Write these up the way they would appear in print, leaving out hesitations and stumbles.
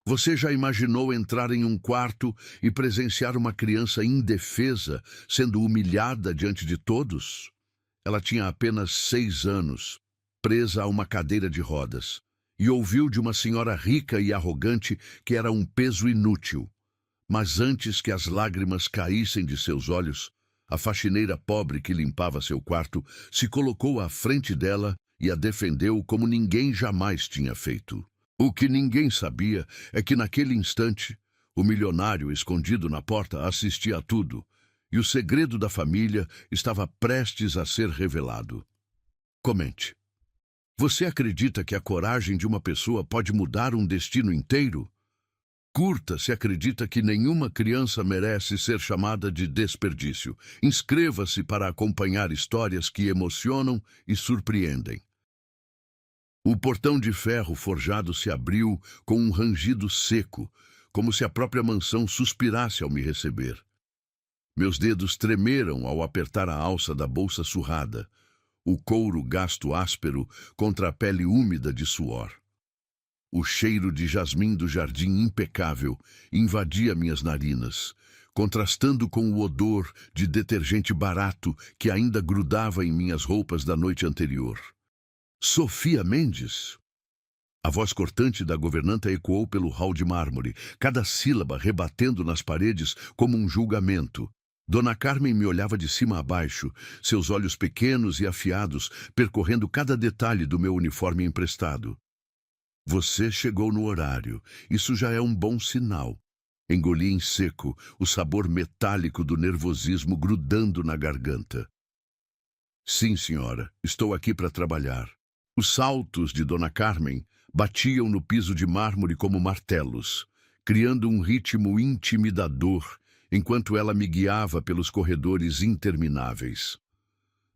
Você já imaginou entrar em um quarto e presenciar uma criança indefesa sendo humilhada diante de todos? Ela tinha apenas 6 anos, presa a uma cadeira de rodas, e ouviu de uma senhora rica e arrogante que era um peso inútil. Mas antes que as lágrimas caíssem de seus olhos, a faxineira pobre que limpava seu quarto se colocou à frente dela e a defendeu como ninguém jamais tinha feito. O que ninguém sabia é que naquele instante, o milionário escondido na porta assistia a tudo, e o segredo da família estava prestes a ser revelado. Comente. Você acredita que a coragem de uma pessoa pode mudar um destino inteiro? Curta se acredita que nenhuma criança merece ser chamada de desperdício. Inscreva-se para acompanhar histórias que emocionam e surpreendem. O portão de ferro forjado se abriu com um rangido seco, como se a própria mansão suspirasse ao me receber. Meus dedos tremeram ao apertar a alça da bolsa surrada, o couro gasto áspero contra a pele úmida de suor. O cheiro de jasmim do jardim impecável invadia minhas narinas, contrastando com o odor de detergente barato que ainda grudava em minhas roupas da noite anterior. Sofia Mendes? A voz cortante da governanta ecoou pelo hall de mármore, cada sílaba rebatendo nas paredes como um julgamento. Dona Carmen me olhava de cima a baixo, seus olhos pequenos e afiados, percorrendo cada detalhe do meu uniforme emprestado. Você chegou no horário. Isso já é um bom sinal. Engoli em seco, o sabor metálico do nervosismo grudando na garganta. Sim, senhora, estou aqui para trabalhar. Os saltos de Dona Carmen batiam no piso de mármore como martelos, criando um ritmo intimidador, enquanto ela me guiava pelos corredores intermináveis.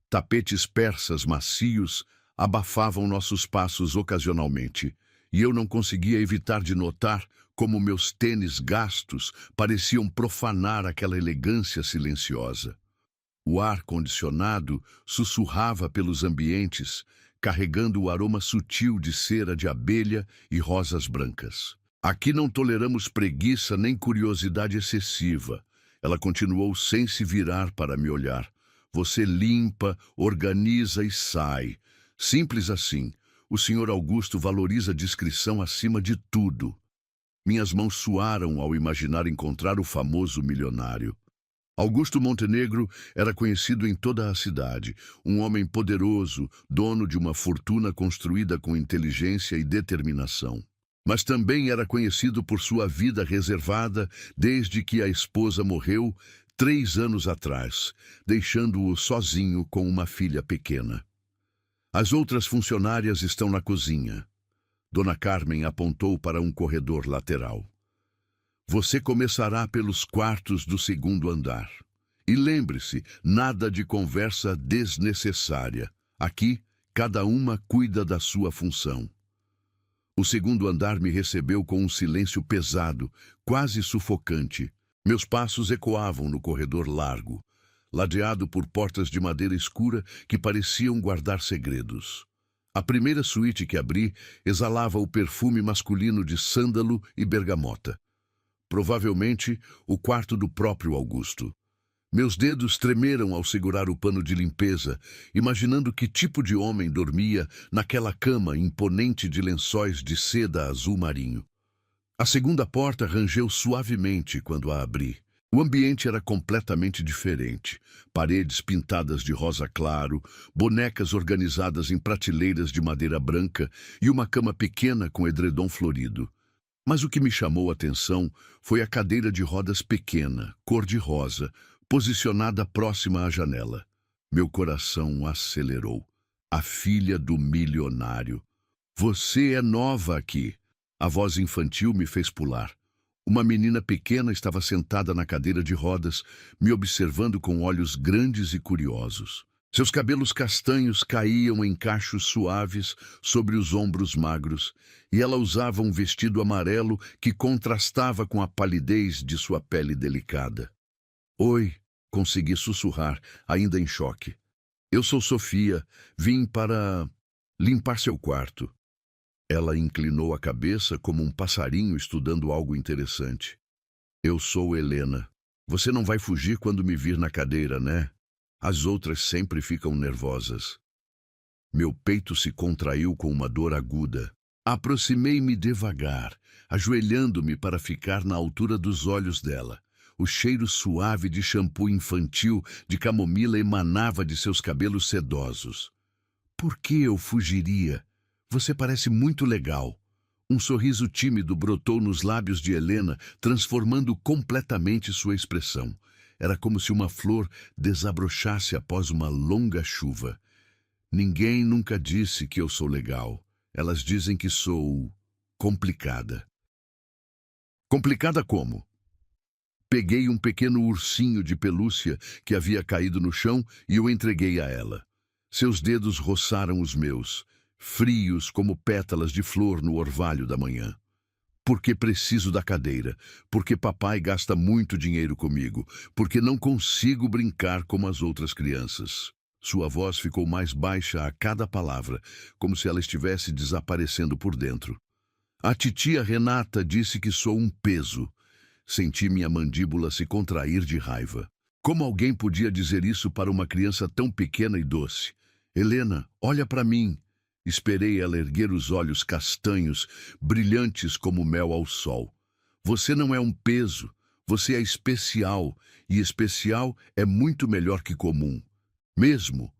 Tapetes persas macios abafavam nossos passos ocasionalmente, e eu não conseguia evitar de notar como meus tênis gastos pareciam profanar aquela elegância silenciosa. O ar-condicionado sussurrava pelos ambientes, carregando o aroma sutil de cera de abelha e rosas brancas. Aqui não toleramos preguiça nem curiosidade excessiva. Ela continuou sem se virar para me olhar. Você limpa, organiza e sai. Simples assim. O Sr. Augusto valoriza a discrição acima de tudo. Minhas mãos suaram ao imaginar encontrar o famoso milionário. Augusto Montenegro era conhecido em toda a cidade, um homem poderoso, dono de uma fortuna construída com inteligência e determinação. Mas também era conhecido por sua vida reservada desde que a esposa morreu 3 anos atrás, deixando-o sozinho com uma filha pequena. As outras funcionárias estão na cozinha. Dona Carmen apontou para um corredor lateral. Você começará pelos quartos do 2º andar. E lembre-se, nada de conversa desnecessária. Aqui, cada uma cuida da sua função. O 2º andar me recebeu com um silêncio pesado, quase sufocante. Meus passos ecoavam no corredor largo, ladeado por portas de madeira escura que pareciam guardar segredos. A primeira suíte que abri exalava o perfume masculino de sândalo e bergamota. Provavelmente o quarto do próprio Augusto. Meus dedos tremeram ao segurar o pano de limpeza, imaginando que tipo de homem dormia naquela cama imponente de lençóis de seda azul marinho. A segunda porta rangeu suavemente quando a abri. O ambiente era completamente diferente. Paredes pintadas de rosa claro, bonecas organizadas em prateleiras de madeira branca e uma cama pequena com edredom florido. Mas o que me chamou a atenção foi a cadeira de rodas pequena, cor-de-rosa, posicionada próxima à janela. Meu coração acelerou. A filha do milionário. Você é nova aqui. A voz infantil me fez pular. Uma menina pequena estava sentada na cadeira de rodas, me observando com olhos grandes e curiosos. Seus cabelos castanhos caíam em cachos suaves sobre os ombros magros, e ela usava um vestido amarelo que contrastava com a palidez de sua pele delicada. Oi, consegui sussurrar, ainda em choque. Eu sou Sofia, vim para limpar seu quarto. Ela inclinou a cabeça como um passarinho estudando algo interessante. Eu sou Helena. Você não vai fugir quando me vir na cadeira, né? As outras sempre ficam nervosas. Meu peito se contraiu com uma dor aguda. Aproximei-me devagar, ajoelhando-me para ficar na altura dos olhos dela. O cheiro suave de shampoo infantil de camomila emanava de seus cabelos sedosos. Por que eu fugiria? Você parece muito legal. Um sorriso tímido brotou nos lábios de Helena, transformando completamente sua expressão. Era como se uma flor desabrochasse após uma longa chuva. Ninguém nunca disse que eu sou legal. Elas dizem que sou complicada. Complicada como? Peguei um pequeno ursinho de pelúcia que havia caído no chão e o entreguei a ela. Seus dedos roçaram os meus, frios como pétalas de flor no orvalho da manhã. Porque preciso da cadeira, porque papai gasta muito dinheiro comigo, porque não consigo brincar como as outras crianças. Sua voz ficou mais baixa a cada palavra, como se ela estivesse desaparecendo por dentro. A titia Renata disse que sou um peso. Senti minha mandíbula se contrair de raiva. Como alguém podia dizer isso para uma criança tão pequena e doce? Helena, olha para mim. Esperei ela erguer os olhos castanhos, brilhantes como mel ao sol. Você não é um peso, você é especial, e especial é muito melhor que comum. Mesmo,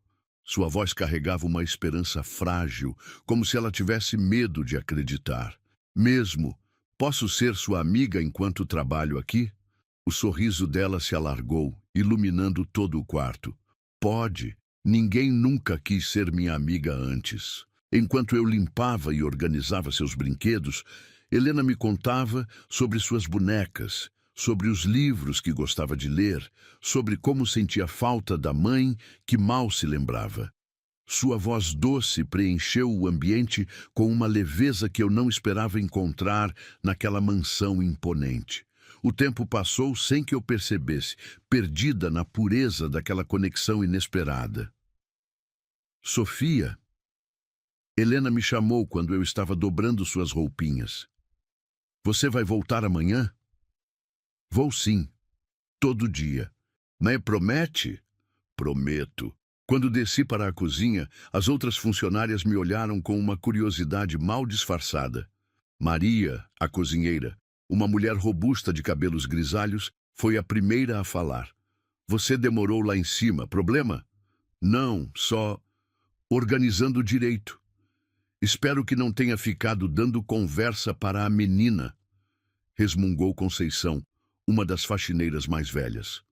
sua voz carregava uma esperança frágil, como se ela tivesse medo de acreditar. Mesmo, posso ser sua amiga enquanto trabalho aqui? O sorriso dela se alargou, iluminando todo o quarto. Pode. Ninguém nunca quis ser minha amiga antes. Enquanto eu limpava e organizava seus brinquedos, Helena me contava sobre suas bonecas, sobre os livros que gostava de ler, sobre como sentia falta da mãe que mal se lembrava. Sua voz doce preencheu o ambiente com uma leveza que eu não esperava encontrar naquela mansão imponente. O tempo passou sem que eu percebesse, perdida na pureza daquela conexão inesperada. Sofia. Helena me chamou quando eu estava dobrando suas roupinhas. Você vai voltar amanhã? Vou sim. Todo dia. Mas promete? Prometo. Quando desci para a cozinha, as outras funcionárias me olharam com uma curiosidade mal disfarçada. Maria, a cozinheira, uma mulher robusta de cabelos grisalhos, foi a primeira a falar. Você demorou lá em cima, problema? Não, só organizando direito. Espero que não tenha ficado dando conversa para a menina, resmungou Conceição, uma das faxineiras mais velhas.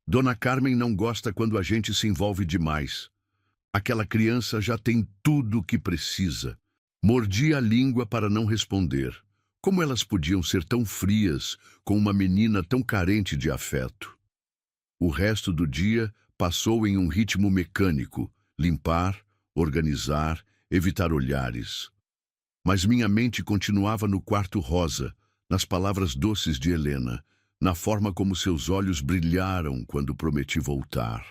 Dona Carmen não gosta quando a gente se envolve demais. Aquela criança já tem tudo o que precisa. Mordi a língua para não responder. Como elas podiam ser tão frias com uma menina tão carente de afeto? O resto do dia passou em um ritmo mecânico, limpar, organizar, evitar olhares. Mas minha mente continuava no quarto rosa, nas palavras doces de Helena, na forma como seus olhos brilharam quando prometi voltar.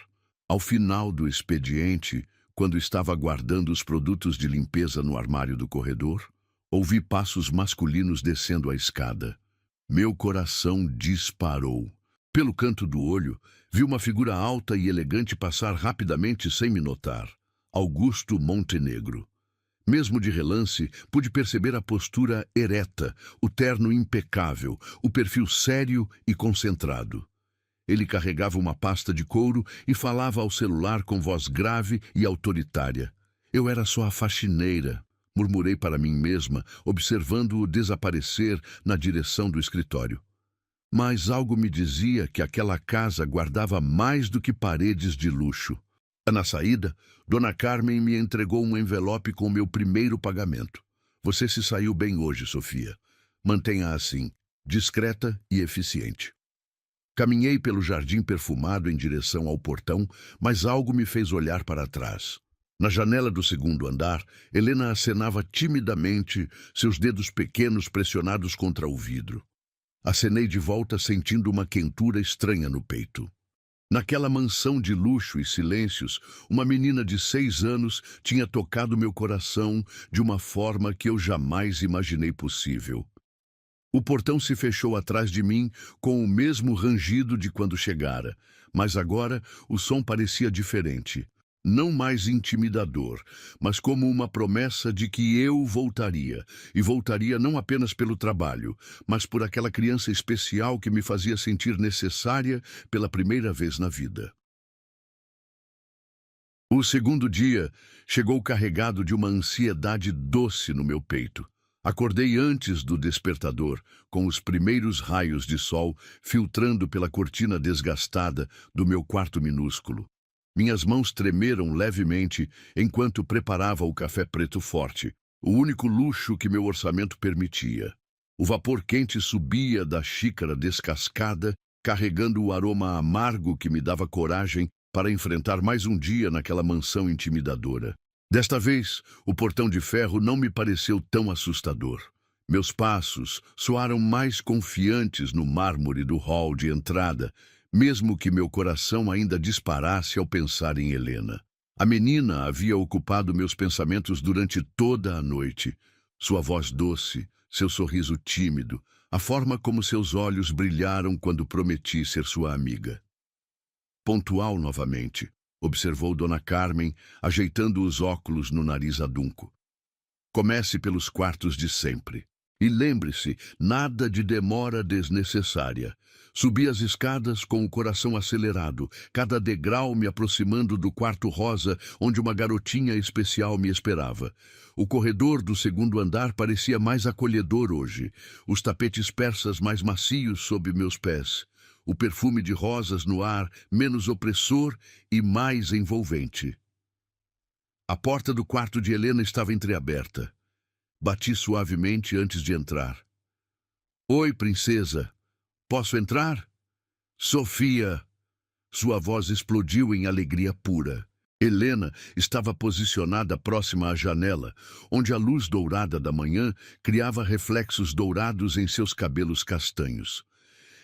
Ao final do expediente, quando estava guardando os produtos de limpeza no armário do corredor, ouvi passos masculinos descendo a escada. Meu coração disparou. Pelo canto do olho, vi uma figura alta e elegante passar rapidamente sem me notar. Augusto Montenegro. Mesmo de relance, pude perceber a postura ereta, o terno impecável, o perfil sério e concentrado. Ele carregava uma pasta de couro e falava ao celular com voz grave e autoritária. Eu era só a faxineira, murmurei para mim mesma, observando-o desaparecer na direção do escritório. Mas algo me dizia que aquela casa guardava mais do que paredes de luxo. Na saída, Dona Carmen me entregou um envelope com meu primeiro pagamento. Você se saiu bem hoje, Sofia. Mantenha assim, discreta e eficiente. Caminhei pelo jardim perfumado em direção ao portão, mas algo me fez olhar para trás. Na janela do segundo andar, Helena acenava timidamente, seus dedos pequenos pressionados contra o vidro. Acenei de volta, sentindo uma quentura estranha no peito. Naquela mansão de luxo e silêncios, uma menina de 6 anos tinha tocado meu coração de uma forma que eu jamais imaginei possível. O portão se fechou atrás de mim com o mesmo rangido de quando chegara, mas agora o som parecia diferente. Não mais intimidador, mas como uma promessa de que eu voltaria, e voltaria não apenas pelo trabalho, mas por aquela criança especial que me fazia sentir necessária pela primeira vez na vida. O segundo dia chegou carregado de uma ansiedade doce no meu peito. Acordei antes do despertador, com os primeiros raios de sol filtrando pela cortina desgastada do meu quarto minúsculo. Minhas mãos tremeram levemente enquanto preparava o café preto forte, o único luxo que meu orçamento permitia. O vapor quente subia da xícara descascada, carregando o aroma amargo que me dava coragem para enfrentar mais um dia naquela mansão intimidadora. Desta vez, o portão de ferro não me pareceu tão assustador. Meus passos soaram mais confiantes no mármore do hall de entrada, mesmo que meu coração ainda disparasse ao pensar em Helena. A menina havia ocupado meus pensamentos durante toda a noite. Sua voz doce, seu sorriso tímido, a forma como seus olhos brilharam quando prometi ser sua amiga. Pontual novamente, observou Dona Carmen, ajeitando os óculos no nariz adunco. Comece pelos quartos de sempre. E lembre-se, nada de demora desnecessária. Subi as escadas com o coração acelerado, cada degrau me aproximando do quarto rosa, onde uma garotinha especial me esperava. O corredor do segundo andar parecia mais acolhedor hoje, os tapetes persas mais macios sob meus pés, o perfume de rosas no ar menos opressor e mais envolvente. A porta do quarto de Helena estava entreaberta. Bati suavemente antes de entrar. Oi, princesa. Posso entrar? Sofia! Sua voz explodiu em alegria pura. Helena estava posicionada próxima à janela, onde a luz dourada da manhã criava reflexos dourados em seus cabelos castanhos.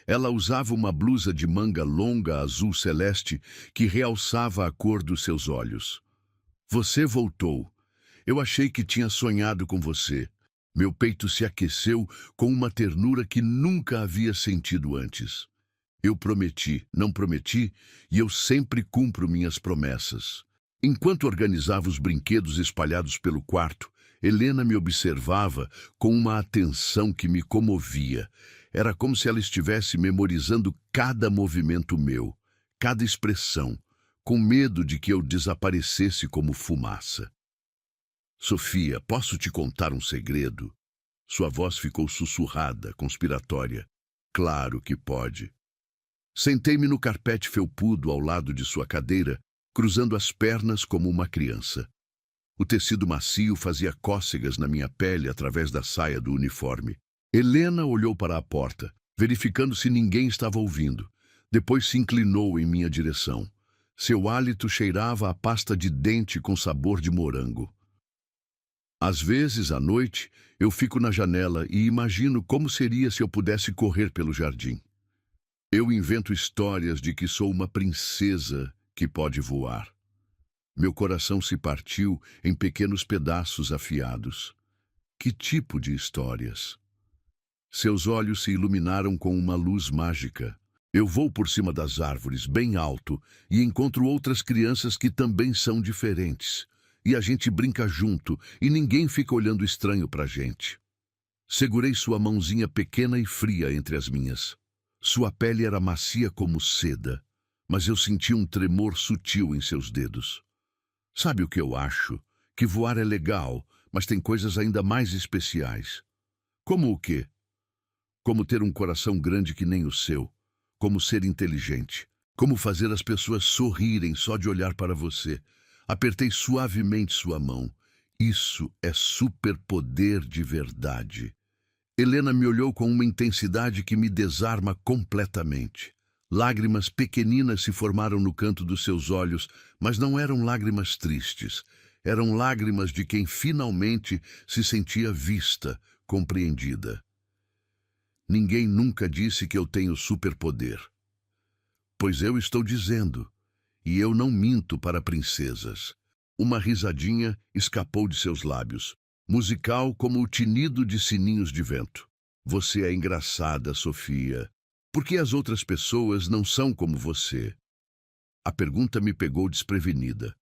Ela usava uma blusa de manga longa azul celeste que realçava a cor dos seus olhos. Você voltou. Eu achei que tinha sonhado com você. Meu peito se aqueceu com uma ternura que nunca havia sentido antes. Eu prometi, não prometi, e eu sempre cumpro minhas promessas. Enquanto organizava os brinquedos espalhados pelo quarto, Helena me observava com uma atenção que me comovia. Era como se ela estivesse memorizando cada movimento meu, cada expressão, com medo de que eu desaparecesse como fumaça. Sofia, posso te contar um segredo? Sua voz ficou sussurrada, conspiratória. Claro que pode. Sentei-me no carpete felpudo ao lado de sua cadeira, cruzando as pernas como uma criança. O tecido macio fazia cócegas na minha pele através da saia do uniforme. Helena olhou para a porta, verificando se ninguém estava ouvindo. Depois se inclinou em minha direção. Seu hálito cheirava a pasta de dente com sabor de morango. Às vezes, à noite, eu fico na janela e imagino como seria se eu pudesse correr pelo jardim. Eu invento histórias de que sou uma princesa que pode voar. Meu coração se partiu em pequenos pedaços afiados. Que tipo de histórias? Seus olhos se iluminaram com uma luz mágica. Eu vou por cima das árvores, bem alto, e encontro outras crianças que também são diferentes. E a gente brinca junto, e ninguém fica olhando estranho pra gente. Segurei sua mãozinha pequena e fria entre as minhas. Sua pele era macia como seda, mas eu senti um tremor sutil em seus dedos. Sabe o que eu acho? Que voar é legal, mas tem coisas ainda mais especiais. Como o quê? Como ter um coração grande que nem o seu. Como ser inteligente. Como fazer as pessoas sorrirem só de olhar para você. Apertei suavemente sua mão. Isso é superpoder de verdade. Helena me olhou com uma intensidade que me desarma completamente. Lágrimas pequeninas se formaram no canto dos seus olhos, mas não eram lágrimas tristes. Eram lágrimas de quem finalmente se sentia vista, compreendida. Ninguém nunca disse que eu tenho superpoder. Pois eu estou dizendo, e eu não minto para princesas. Uma risadinha escapou de seus lábios, musical como o tinido de sininhos de vento. Você é engraçada, Sofia. Por que as outras pessoas não são como você? A pergunta me pegou desprevenida.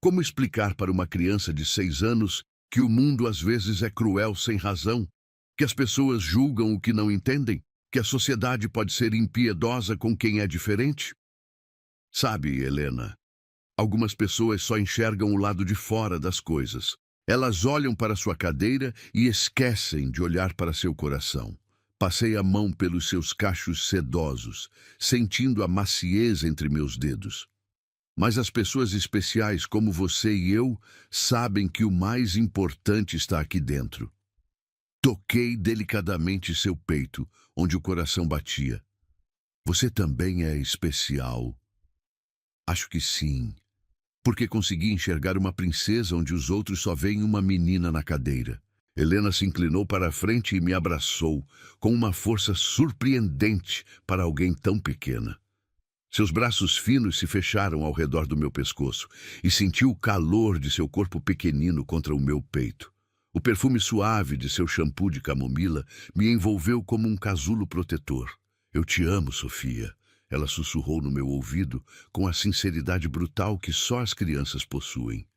Como explicar para uma criança de 6 anos que o mundo às vezes é cruel sem razão, que as pessoas julgam o que não entendem, que a sociedade pode ser impiedosa com quem é diferente? Sabe, Helena, algumas pessoas só enxergam o lado de fora das coisas. Elas olham para sua cadeira e esquecem de olhar para seu coração. Passei a mão pelos seus cachos sedosos, sentindo a maciez entre meus dedos. Mas as pessoas especiais como você e eu sabem que o mais importante está aqui dentro. Toquei delicadamente seu peito, onde o coração batia. Você também é especial. Acho que sim, porque consegui enxergar uma princesa onde os outros só veem uma menina na cadeira. Helena se inclinou para a frente e me abraçou, com uma força surpreendente para alguém tão pequena. Seus braços finos se fecharam ao redor do meu pescoço e senti o calor de seu corpo pequenino contra o meu peito. O perfume suave de seu shampoo de camomila me envolveu como um casulo protetor. Eu te amo, Sofia. Ela sussurrou no meu ouvido com a sinceridade brutal que só as crianças possuem.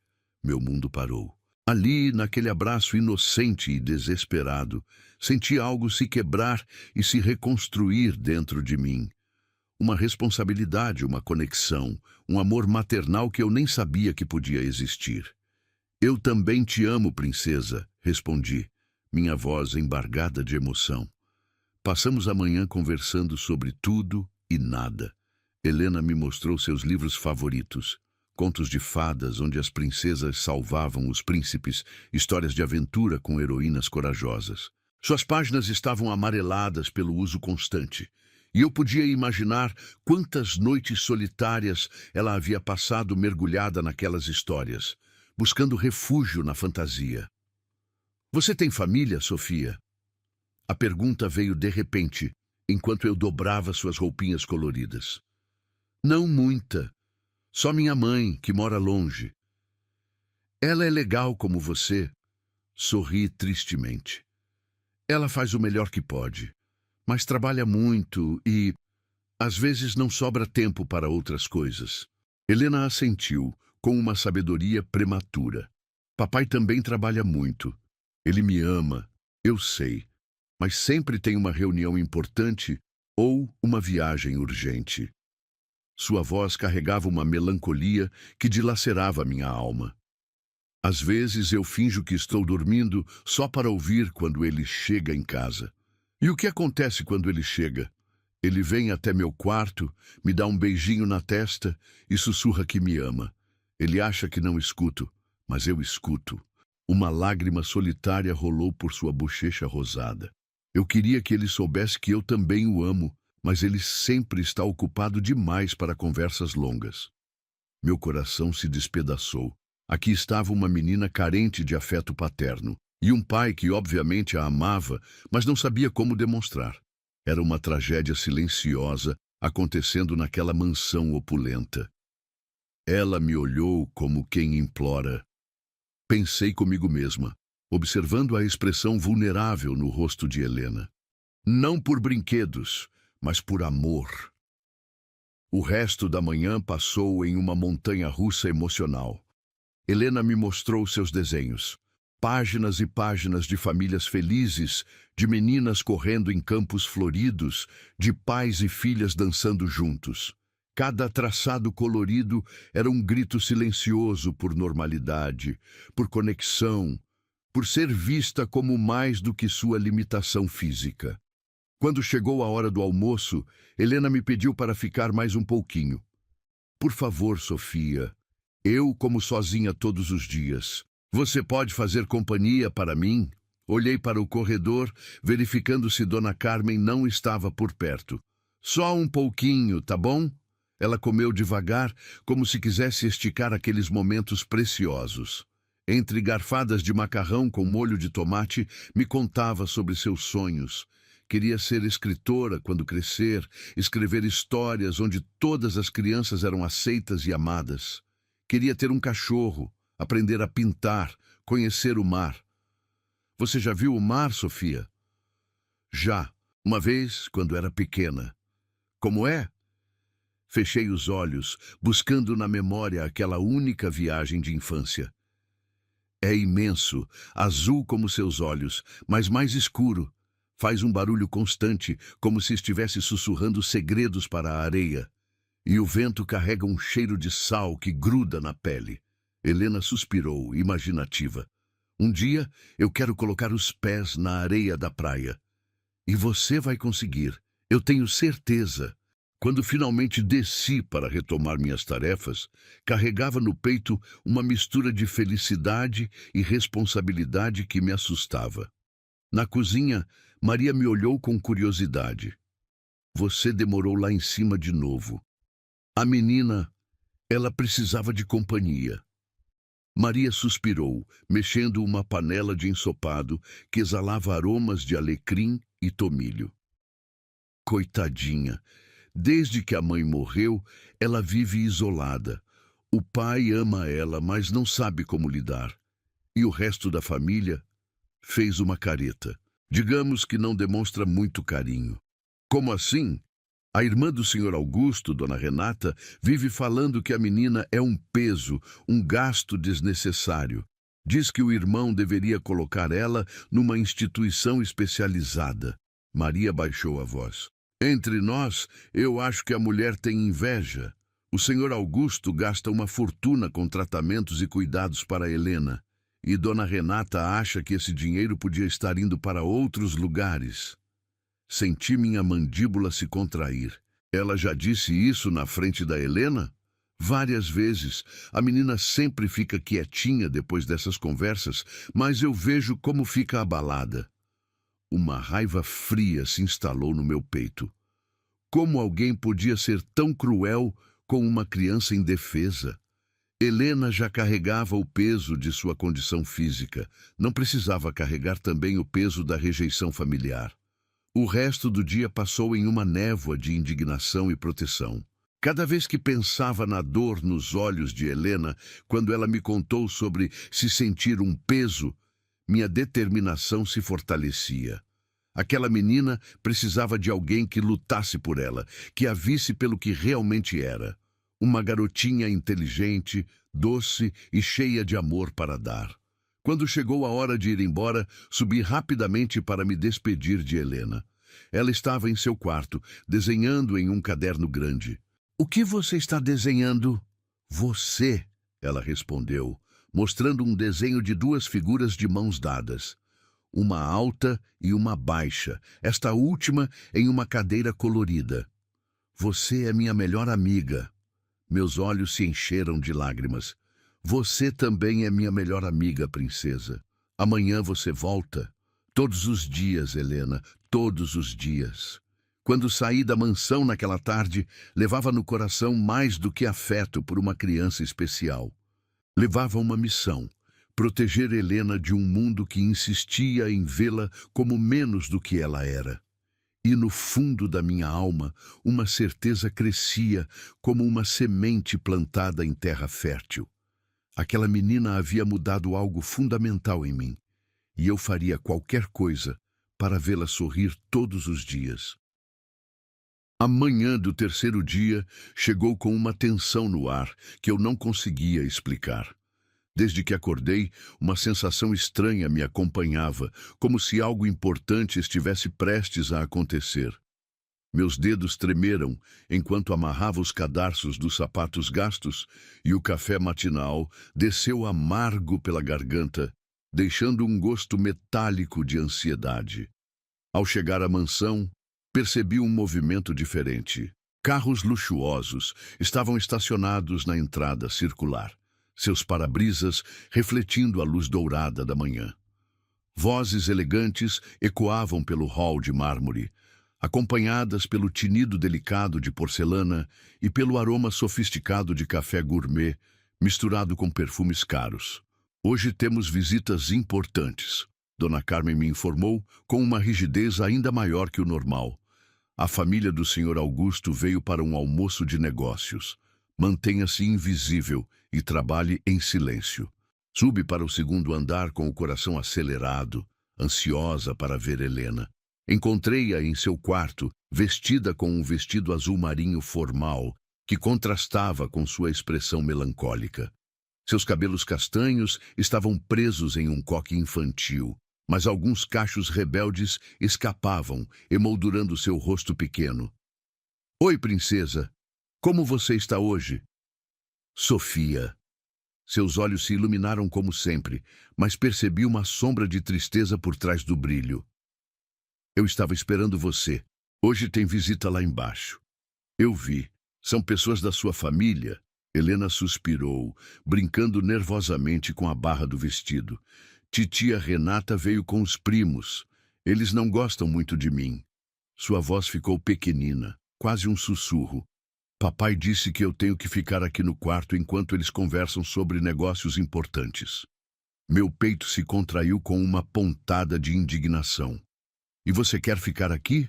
Meu mundo parou. Ali, naquele abraço inocente e desesperado, senti algo se quebrar e se reconstruir dentro de mim. Uma responsabilidade, uma conexão, um amor maternal que eu nem sabia que podia existir. Eu também te amo, princesa, respondi, minha voz embargada de emoção. Passamos a manhã conversando sobre tudo e nada. Helena me mostrou seus livros favoritos. Contos de fadas onde as princesas salvavam os príncipes, histórias de aventura com heroínas corajosas. Suas páginas estavam amareladas pelo uso constante, e eu podia imaginar quantas noites solitárias ela havia passado mergulhada naquelas histórias, buscando refúgio na fantasia. Você tem família, Sofia? A pergunta veio de repente, enquanto eu dobrava suas roupinhas coloridas. Não muita. Só minha mãe, que mora longe. Ela é legal como você. Sorri tristemente. Ela faz o melhor que pode, mas trabalha muito e, às vezes, não sobra tempo para outras coisas. Helena assentiu, com uma sabedoria prematura. Papai também trabalha muito. Ele me ama, eu sei, mas sempre tem uma reunião importante ou uma viagem urgente. Sua voz carregava uma melancolia que dilacerava minha alma. Às vezes eu finjo que estou dormindo só para ouvir quando ele chega em casa. E o que acontece quando ele chega? Ele vem até meu quarto, me dá um beijinho na testa e sussurra que me ama. Ele acha que não escuto, mas eu escuto. Uma lágrima solitária rolou por sua bochecha rosada. Eu queria que ele soubesse que eu também o amo, mas ele sempre está ocupado demais para conversas longas. Meu coração se despedaçou. Aqui estava uma menina carente de afeto paterno, e um pai que obviamente a amava, mas não sabia como demonstrar. Era uma tragédia silenciosa acontecendo naquela mansão opulenta. Ela me olhou como quem implora. Pensei comigo mesma, observando a expressão vulnerável no rosto de Helena. Não por brinquedos, mas por amor. O resto da manhã passou em uma montanha-russa emocional. Helena me mostrou seus desenhos. Páginas e páginas de famílias felizes, de meninas correndo em campos floridos, de pais e filhas dançando juntos. Cada traçado colorido era um grito silencioso por normalidade, por conexão, por ser vista como mais do que sua limitação física. Quando chegou a hora do almoço, Helena me pediu para ficar mais um pouquinho. Por favor, Sofia, eu como sozinha todos os dias. Você pode fazer companhia para mim? Olhei para o corredor, verificando se Dona Carmen não estava por perto. Só um pouquinho, tá bom? Ela comeu devagar, como se quisesse esticar aqueles momentos preciosos. Entre garfadas de macarrão com molho de tomate, me contava sobre seus sonhos. Queria ser escritora quando crescer, escrever histórias onde todas as crianças eram aceitas e amadas. Queria ter um cachorro, aprender a pintar, conhecer o mar. Você já viu o mar, Sofia? Já, uma vez, quando era pequena. Como é? Fechei os olhos, buscando na memória aquela única viagem de infância. É imenso, azul como seus olhos, mas mais escuro. Faz um barulho constante, como se estivesse sussurrando segredos para a areia. E o vento carrega um cheiro de sal que gruda na pele. Helena suspirou, imaginativa. Um dia eu quero colocar os pés na areia da praia. E você vai conseguir, eu tenho certeza. Quando finalmente desci para retomar minhas tarefas, carregava no peito uma mistura de felicidade e responsabilidade que me assustava. Na cozinha, Maria me olhou com curiosidade. Você demorou lá em cima de novo. A menina, ela precisava de companhia. Maria suspirou, mexendo uma panela de ensopado que exalava aromas de alecrim e tomilho. Coitadinha, desde que a mãe morreu, ela vive isolada. O pai ama ela, mas não sabe como lidar. E o resto da família fez uma careta. Digamos que não demonstra muito carinho. Como assim? A irmã do Sr. Augusto, Dona Renata, vive falando que a menina é um peso, um gasto desnecessário. Diz que o irmão deveria colocar ela numa instituição especializada. Maria baixou a voz. Entre nós, eu acho que a mulher tem inveja. O Sr. Augusto gasta uma fortuna com tratamentos e cuidados para Helena. E Dona Renata acha que esse dinheiro podia estar indo para outros lugares. Senti minha mandíbula se contrair. Ela já disse isso na frente da Helena? Várias vezes. A menina sempre fica quietinha depois dessas conversas, mas eu vejo como fica abalada. Uma raiva fria se instalou no meu peito. Como alguém podia ser tão cruel com uma criança indefesa? Helena já carregava o peso de sua condição física. Não precisava carregar também o peso da rejeição familiar. O resto do dia passou em uma névoa de indignação e proteção. Cada vez que pensava na dor nos olhos de Helena, quando ela me contou sobre se sentir um peso, minha determinação se fortalecia. Aquela menina precisava de alguém que lutasse por ela, que a visse pelo que realmente era. Uma garotinha inteligente, doce e cheia de amor para dar. Quando chegou a hora de ir embora, subi rapidamente para me despedir de Helena. Ela estava em seu quarto, desenhando em um caderno grande. "O que você está desenhando?" "Você", ela respondeu, mostrando um desenho de duas figuras de mãos dadas. Uma alta e uma baixa, esta última em uma cadeira colorida. "Você é minha melhor amiga." Meus olhos se encheram de lágrimas. "Você também é minha melhor amiga, princesa. Amanhã você volta." Todos os dias, Helena, todos os dias. Quando saí da mansão naquela tarde, levava no coração mais do que afeto por uma criança especial. Levava uma missão: proteger Helena de um mundo que insistia em vê-la como menos do que ela era. E no fundo da minha alma, uma certeza crescia como uma semente plantada em terra fértil. Aquela menina havia mudado algo fundamental em mim, e eu faria qualquer coisa para vê-la sorrir todos os dias. A manhã do terceiro dia chegou com uma tensão no ar que eu não conseguia explicar. Desde que acordei, uma sensação estranha me acompanhava, como se algo importante estivesse prestes a acontecer. Meus dedos tremeram enquanto amarrava os cadarços dos sapatos gastos e o café matinal desceu amargo pela garganta, deixando um gosto metálico de ansiedade. Ao chegar à mansão, percebi um movimento diferente. Carros luxuosos estavam estacionados na entrada circular, seus para-brisas refletindo a luz dourada da manhã. Vozes elegantes ecoavam pelo hall de mármore, acompanhadas pelo tinido delicado de porcelana e pelo aroma sofisticado de café gourmet misturado com perfumes caros. "Hoje temos visitas importantes." Dona Carmen me informou com uma rigidez ainda maior que o normal. A família do Sr. Augusto veio para um almoço de negócios. Mantenha-se invisível e trabalhe em silêncio. Subi para o segundo andar com o coração acelerado, ansiosa para ver Helena. Encontrei-a em seu quarto, vestida com um vestido azul marinho formal, que contrastava com sua expressão melancólica. Seus cabelos castanhos estavam presos em um coque infantil, mas alguns cachos rebeldes escapavam, emoldurando seu rosto pequeno. "Oi, princesa. Como você está hoje?" "Sofia." Seus olhos se iluminaram como sempre, mas percebi uma sombra de tristeza por trás do brilho. "Eu estava esperando você. Hoje tem visita lá embaixo." "Eu vi. São pessoas da sua família?" Helena suspirou, brincando nervosamente com a barra do vestido. "Titia Renata veio com os primos. Eles não gostam muito de mim." Sua voz ficou pequenina, quase um sussurro. "Papai disse que eu tenho que ficar aqui no quarto enquanto eles conversam sobre negócios importantes." Meu peito se contraiu com uma pontada de indignação. "E você quer ficar aqui?"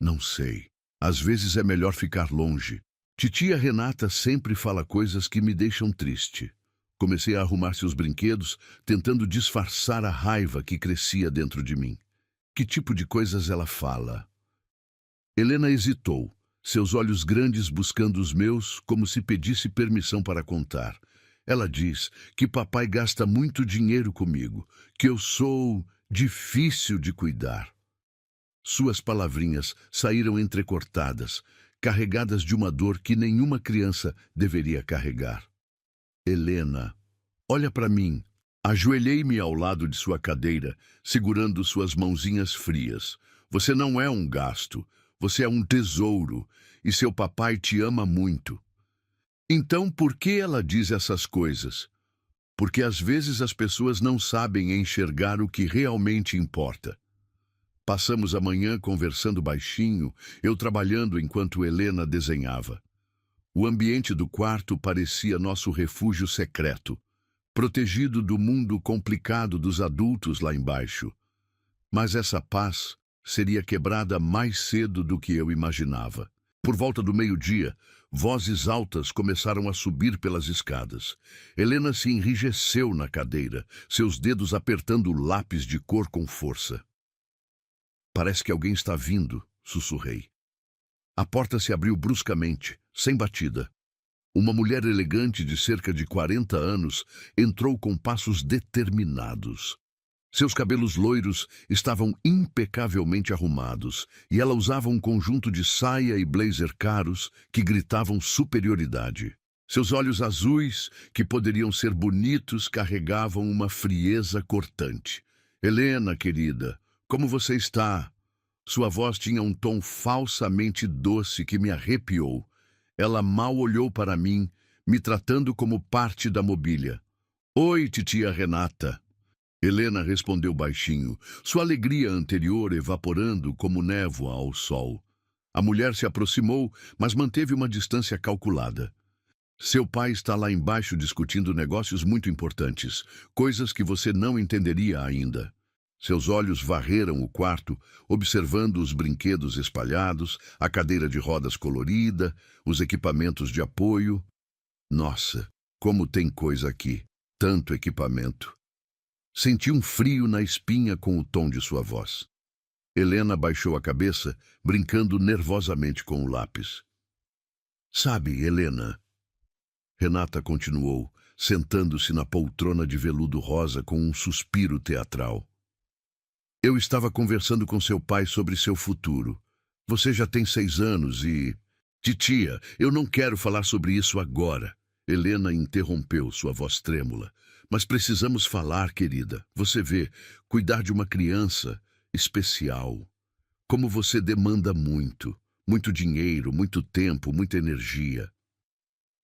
"Não sei. Às vezes é melhor ficar longe. Titia Renata sempre fala coisas que me deixam triste." Comecei a arrumar seus brinquedos, tentando disfarçar a raiva que crescia dentro de mim. "Que tipo de coisas ela fala?" Helena hesitou, seus olhos grandes buscando os meus, como se pedisse permissão para contar. "Ela diz que papai gasta muito dinheiro comigo, que eu sou difícil de cuidar." Suas palavrinhas saíram entrecortadas, carregadas de uma dor que nenhuma criança deveria carregar. "Helena, olha para mim." Ajoelhei-me ao lado de sua cadeira, segurando suas mãozinhas frias. "Você não é um gasto, você é um tesouro, e seu papai te ama muito." "Então por que ela diz essas coisas?" "Porque às vezes as pessoas não sabem enxergar o que realmente importa." Passamos a manhã conversando baixinho, eu trabalhando enquanto Helena desenhava. O ambiente do quarto parecia nosso refúgio secreto, protegido do mundo complicado dos adultos lá embaixo. Mas essa paz seria quebrada mais cedo do que eu imaginava. Por volta do meio-dia, vozes altas começaram a subir pelas escadas. Helena se enrijeceu na cadeira, seus dedos apertando o lápis de cor com força. "Parece que alguém está vindo", sussurrei. A porta se abriu bruscamente, sem batida. Uma mulher elegante de cerca de 40 anos entrou com passos determinados. Seus cabelos loiros estavam impecavelmente arrumados, e ela usava um conjunto de saia e blazer caros que gritavam superioridade. Seus olhos azuis, que poderiam ser bonitos, carregavam uma frieza cortante. "Helena, querida, como você está?" Sua voz tinha um tom falsamente doce que me arrepiou. Ela mal olhou para mim, me tratando como parte da mobília. "Oi, titia Renata." Helena respondeu baixinho, sua alegria anterior evaporando como névoa ao sol. A mulher se aproximou, mas manteve uma distância calculada. "Seu pai está lá embaixo discutindo negócios muito importantes, coisas que você não entenderia ainda." Seus olhos varreram o quarto, observando os brinquedos espalhados, a cadeira de rodas colorida, os equipamentos de apoio. "Nossa, como tem coisa aqui! Tanto equipamento!" Senti um frio na espinha com o tom de sua voz. Helena baixou a cabeça, brincando nervosamente com o lápis. "Sabe, Helena," Renata continuou, sentando-se na poltrona de veludo rosa com um suspiro teatral. "Eu estava conversando com seu pai sobre seu futuro. Você já tem 6 anos e... Titia, eu não quero falar sobre isso agora." Helena interrompeu, sua voz trêmula. "Mas precisamos falar, querida. Você vê, cuidar de uma criança especial. Como você demanda muito. Muito dinheiro, muito tempo, muita energia."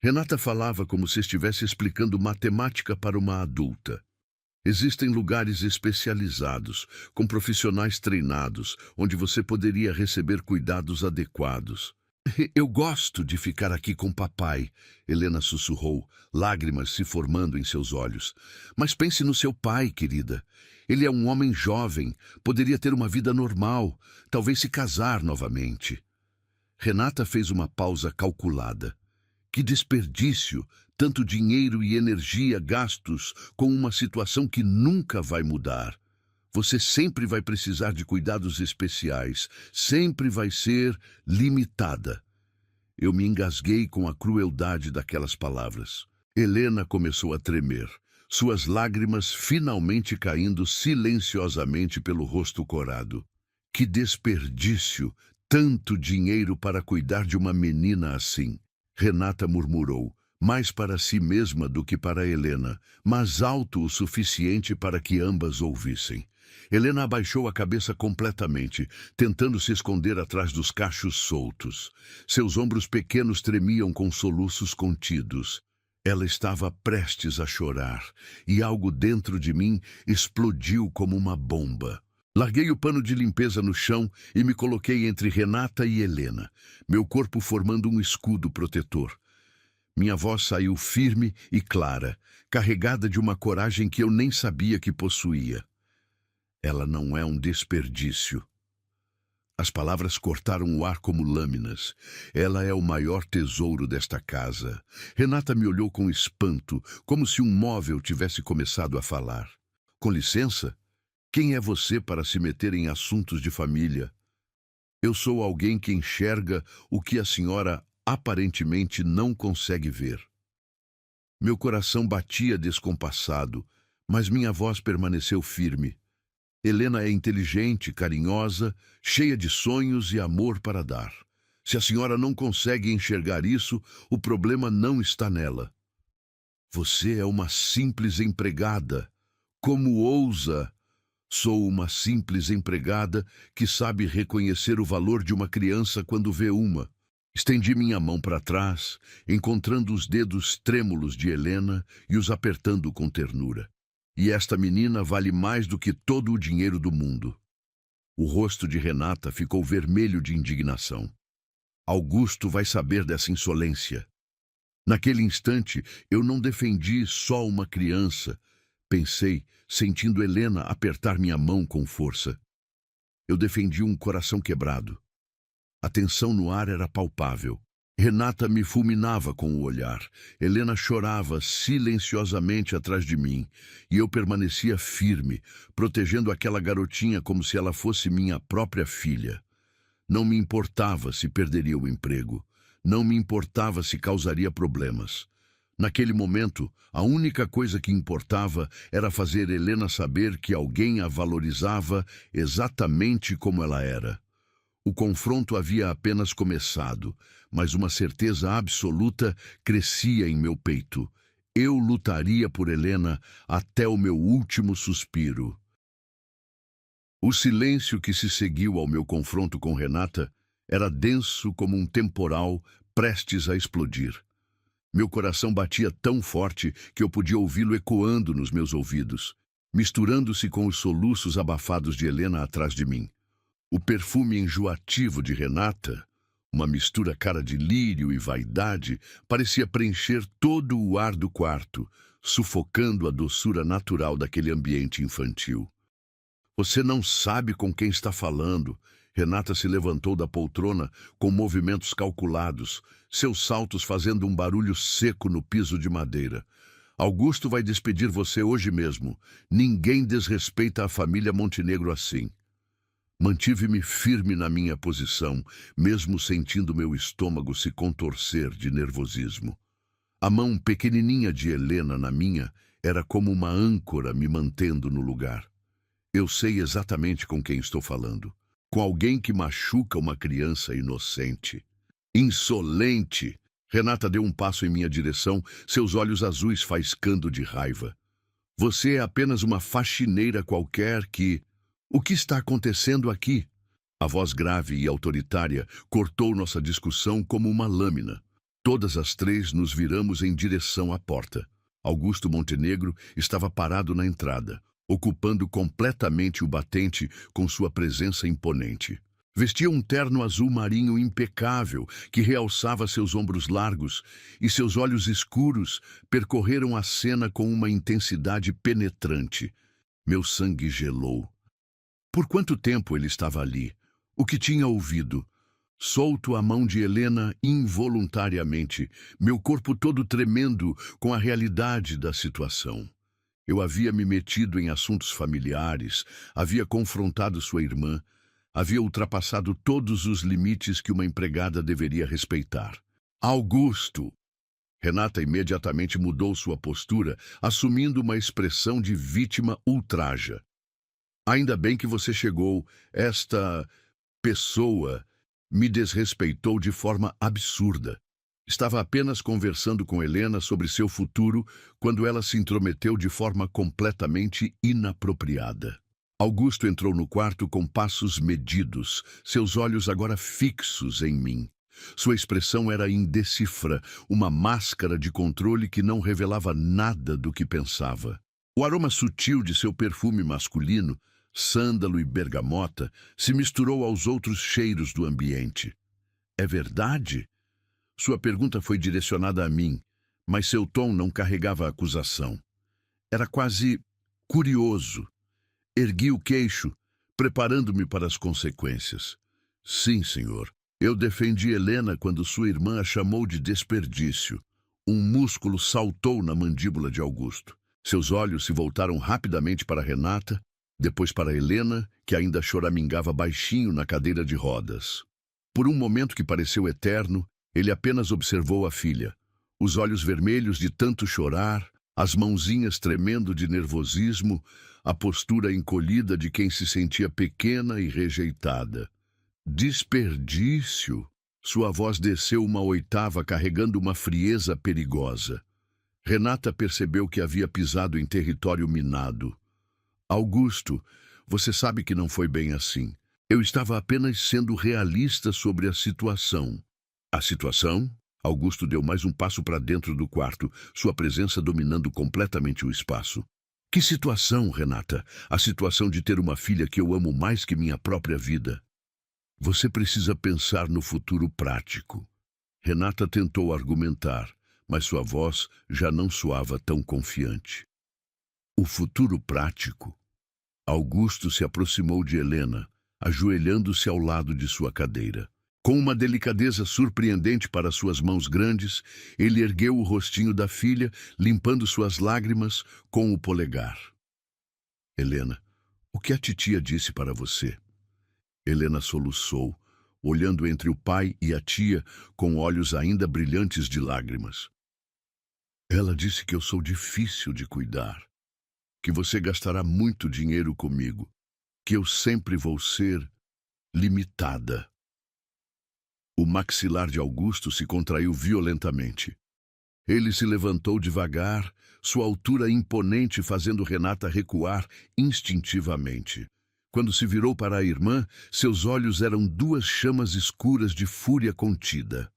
Renata falava como se estivesse explicando matemática para uma adulta. "Existem lugares especializados, com profissionais treinados, onde você poderia receber cuidados adequados. Eu gosto de ficar aqui com papai, Helena sussurrou, lágrimas se formando em seus olhos. Mas pense no seu pai, querida. Ele é um homem jovem, poderia ter uma vida normal, talvez se casar novamente. Renata fez uma pausa calculada. Que desperdício! Tanto dinheiro e energia gastos com uma situação que nunca vai mudar. Você sempre vai precisar de cuidados especiais, sempre vai ser limitada. Eu me engasguei com a crueldade daquelas palavras. Helena começou a tremer, suas lágrimas finalmente caindo silenciosamente pelo rosto corado. Que desperdício! Tanto dinheiro para cuidar de uma menina assim. Renata murmurou, mais para si mesma do que para Helena, mas alto o suficiente para que ambas ouvissem. Helena abaixou a cabeça completamente, tentando se esconder atrás dos cachos soltos. Seus ombros pequenos tremiam com soluços contidos. Ela estava prestes a chorar, e algo dentro de mim explodiu como uma bomba. Larguei o pano de limpeza no chão e me coloquei entre Renata e Helena, meu corpo formando um escudo protetor. Minha voz saiu firme e clara, carregada de uma coragem que eu nem sabia que possuía. Ela não é um desperdício. As palavras cortaram o ar como lâminas. Ela é o maior tesouro desta casa. Renata me olhou com espanto, como se um móvel tivesse começado a falar. Com licença? Quem é você para se meter em assuntos de família? Eu sou alguém que enxerga o que a senhora aparentemente não consegue ver. Meu coração batia descompassado, mas minha voz permaneceu firme. Helena é inteligente, carinhosa, cheia de sonhos e amor para dar. Se a senhora não consegue enxergar isso, o problema não está nela. Você é uma simples empregada. Como ousa? Sou uma simples empregada que sabe reconhecer o valor de uma criança quando vê uma. Estendi minha mão para trás, encontrando os dedos trêmulos de Helena e os apertando com ternura. E esta menina vale mais do que todo o dinheiro do mundo. O rosto de Renata ficou vermelho de indignação. Augusto vai saber dessa insolência. Naquele instante, eu não defendi só uma criança, pensei, sentindo Helena apertar minha mão com força. Eu defendi um coração quebrado. A tensão no ar era palpável. Renata me fulminava com o olhar. Helena chorava silenciosamente atrás de mim, e eu permanecia firme, protegendo aquela garotinha como se ela fosse minha própria filha. Não me importava se perderia o emprego. Não me importava se causaria problemas. Naquele momento, a única coisa que importava era fazer Helena saber que alguém a valorizava exatamente como ela era. O confronto havia apenas começado, mas uma certeza absoluta crescia em meu peito. Eu lutaria por Helena até o meu último suspiro. O silêncio que se seguiu ao meu confronto com Renata era denso como um temporal prestes a explodir. Meu coração batia tão forte que eu podia ouvi-lo ecoando nos meus ouvidos, misturando-se com os soluços abafados de Helena atrás de mim. O perfume enjoativo de Renata, uma mistura cara de lírio e vaidade, parecia preencher todo o ar do quarto, sufocando a doçura natural daquele ambiente infantil. Você não sabe com quem está falando. Renata se levantou da poltrona com movimentos calculados, seus saltos fazendo um barulho seco no piso de madeira. Augusto vai despedir você hoje mesmo. Ninguém desrespeita a família Montenegro assim. Mantive-me firme na minha posição, mesmo sentindo meu estômago se contorcer de nervosismo. A mão pequenininha de Helena na minha era como uma âncora me mantendo no lugar. Eu sei exatamente com quem estou falando. Com alguém que machuca uma criança inocente. Insolente! Renata deu um passo em minha direção, seus olhos azuis faiscando de raiva. Você é apenas uma faxineira qualquer que... O que está acontecendo aqui? A voz grave e autoritária cortou nossa discussão como uma lâmina. Todas as três nos viramos em direção à porta. Augusto Montenegro estava parado na entrada, ocupando completamente o batente com sua presença imponente. Vestia um terno azul marinho impecável que realçava seus ombros largos e seus olhos escuros percorreram a cena com uma intensidade penetrante. Meu sangue gelou. Por quanto tempo ele estava ali? O que tinha ouvido? Solto a mão de Helena involuntariamente, meu corpo todo tremendo com a realidade da situação. Eu havia me metido em assuntos familiares, havia confrontado sua irmã, havia ultrapassado todos os limites que uma empregada deveria respeitar. Augusto! Renata imediatamente mudou sua postura, assumindo uma expressão de vítima ultraja. Ainda bem que você chegou. Esta pessoa me desrespeitou de forma absurda. Estava apenas conversando com Helena sobre seu futuro quando ela se intrometeu de forma completamente inapropriada. Augusto entrou no quarto com passos medidos, seus olhos agora fixos em mim. Sua expressão era indecifra, uma máscara de controle que não revelava nada do que pensava. O aroma sutil de seu perfume masculino, sândalo e bergamota, se misturou aos outros cheiros do ambiente. É verdade? Sua pergunta foi direcionada a mim, mas seu tom não carregava acusação. Era quase curioso. Ergui o queixo, preparando-me para as consequências. Sim, senhor. Eu defendi Helena quando sua irmã a chamou de desperdício. Um músculo saltou na mandíbula de Augusto. Seus olhos se voltaram rapidamente para Renata, depois para Helena, que ainda choramingava baixinho na cadeira de rodas. Por um momento que pareceu eterno, ele apenas observou a filha. Os olhos vermelhos de tanto chorar, as mãozinhas tremendo de nervosismo, a postura encolhida de quem se sentia pequena e rejeitada. Desperdício! Sua voz desceu uma oitava carregando uma frieza perigosa. Renata percebeu que havia pisado em território minado. Augusto, você sabe que não foi bem assim. Eu estava apenas sendo realista sobre a situação. A situação? Augusto deu mais um passo para dentro do quarto, sua presença dominando completamente o espaço. Que situação, Renata? A situação de ter uma filha que eu amo mais que minha própria vida. Você precisa pensar no futuro prático. Renata tentou argumentar, mas sua voz já não soava tão confiante. O futuro prático? Augusto se aproximou de Helena, ajoelhando-se ao lado de sua cadeira. Com uma delicadeza surpreendente para suas mãos grandes, ele ergueu o rostinho da filha, limpando suas lágrimas com o polegar. Helena, o que a titia disse para você? Helena soluçou, olhando entre o pai e a tia com olhos ainda brilhantes de lágrimas. Ela disse que eu sou difícil de cuidar, que você gastará muito dinheiro comigo, que eu sempre vou ser limitada. O maxilar de Augusto se contraiu violentamente. Ele se levantou devagar, sua altura imponente fazendo Renata recuar instintivamente. Quando se virou para a irmã, seus olhos eram duas chamas escuras de fúria contida.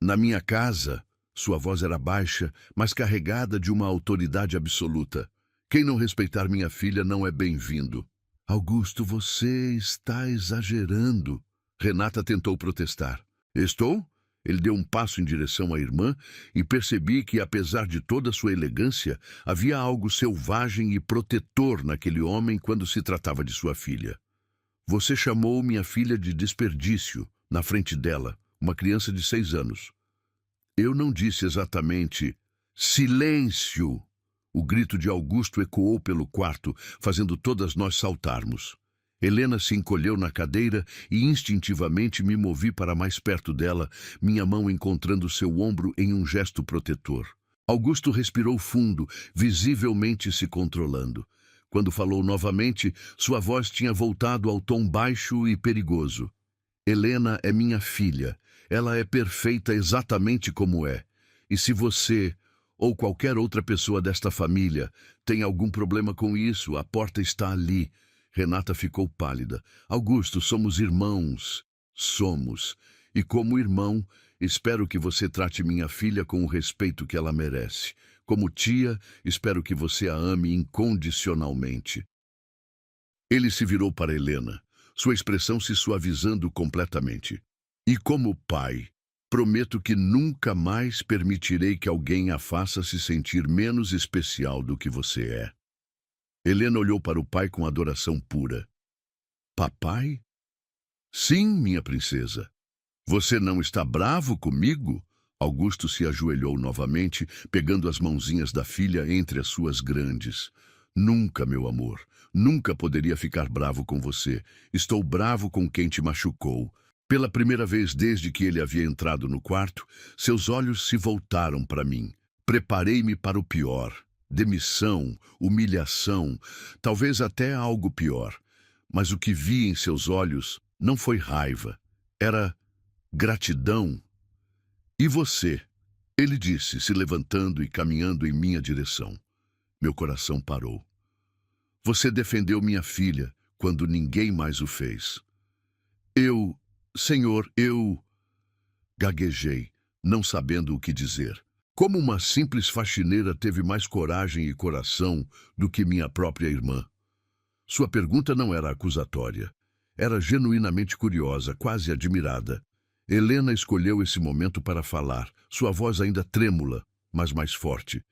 Na minha casa, sua voz era baixa, mas carregada de uma autoridade absoluta. Quem não respeitar minha filha não é bem-vindo. Augusto, você está exagerando. Renata tentou protestar. Estou? Ele deu um passo em direção à irmã e percebi que, apesar de toda sua elegância, havia algo selvagem e protetor naquele homem quando se tratava de sua filha. Você chamou minha filha de desperdício, na frente dela, uma criança de 6 anos. Eu não disse exatamente... Silêncio! O grito de Augusto ecoou pelo quarto, fazendo todas nós saltarmos. Helena se encolheu na cadeira e instintivamente me movi para mais perto dela, minha mão encontrando seu ombro em um gesto protetor. Augusto respirou fundo, visivelmente se controlando. Quando falou novamente, sua voz tinha voltado ao tom baixo e perigoso. Helena é minha filha. Ela é perfeita exatamente como é. E se você, ou qualquer outra pessoa desta família, tem algum problema com isso, a porta está ali. Renata ficou pálida. Augusto, somos irmãos. Somos. E como irmão, espero que você trate minha filha com o respeito que ela merece. Como tia, espero que você a ame incondicionalmente. Ele se virou para Helena. sua expressão se suavizando completamente. E como pai, prometo que nunca mais permitirei que alguém a faça se sentir menos especial do que você é. Helena olhou para o pai com adoração pura. Papai? Sim, minha princesa. Você não está bravo comigo? Augusto se ajoelhou novamente, pegando as mãozinhas da filha entre as suas grandes. Nunca, meu amor, nunca poderia ficar bravo com você. Estou bravo com quem te machucou. Pela primeira vez desde que ele havia entrado no quarto, seus olhos se voltaram para mim. Preparei-me para o pior. Demissão, humilhação, talvez até algo pior. Mas o que vi em seus olhos não foi raiva. Era gratidão. E você? Ele disse, se levantando e caminhando em minha direção. Meu coração parou. Você defendeu minha filha quando ninguém mais o fez. Senhor, gaguejei, não sabendo o que dizer. Como uma simples faxineira teve mais coragem e coração do que minha própria irmã? Sua pergunta não era acusatória. Era genuinamente curiosa, quase admirada. Helena escolheu esse momento para falar, sua voz ainda trêmula, mas mais forte.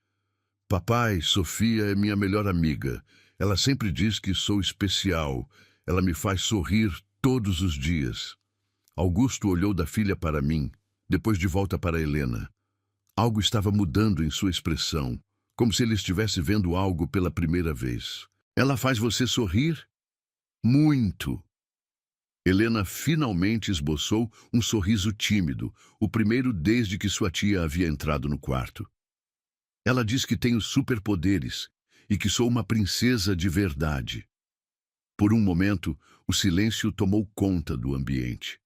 Papai, Sofia é minha melhor amiga. Ela sempre diz que sou especial. Ela me faz sorrir todos os dias. Augusto olhou da filha para mim, depois de volta para Helena. Algo estava mudando em sua expressão, como se ele estivesse vendo algo pela primeira vez. Ela faz você sorrir? Muito. Helena finalmente esboçou um sorriso tímido, o primeiro desde que sua tia havia entrado no quarto. Ela diz que tenho superpoderes e que sou uma princesa de verdade. Por um momento, o silêncio tomou conta do ambiente.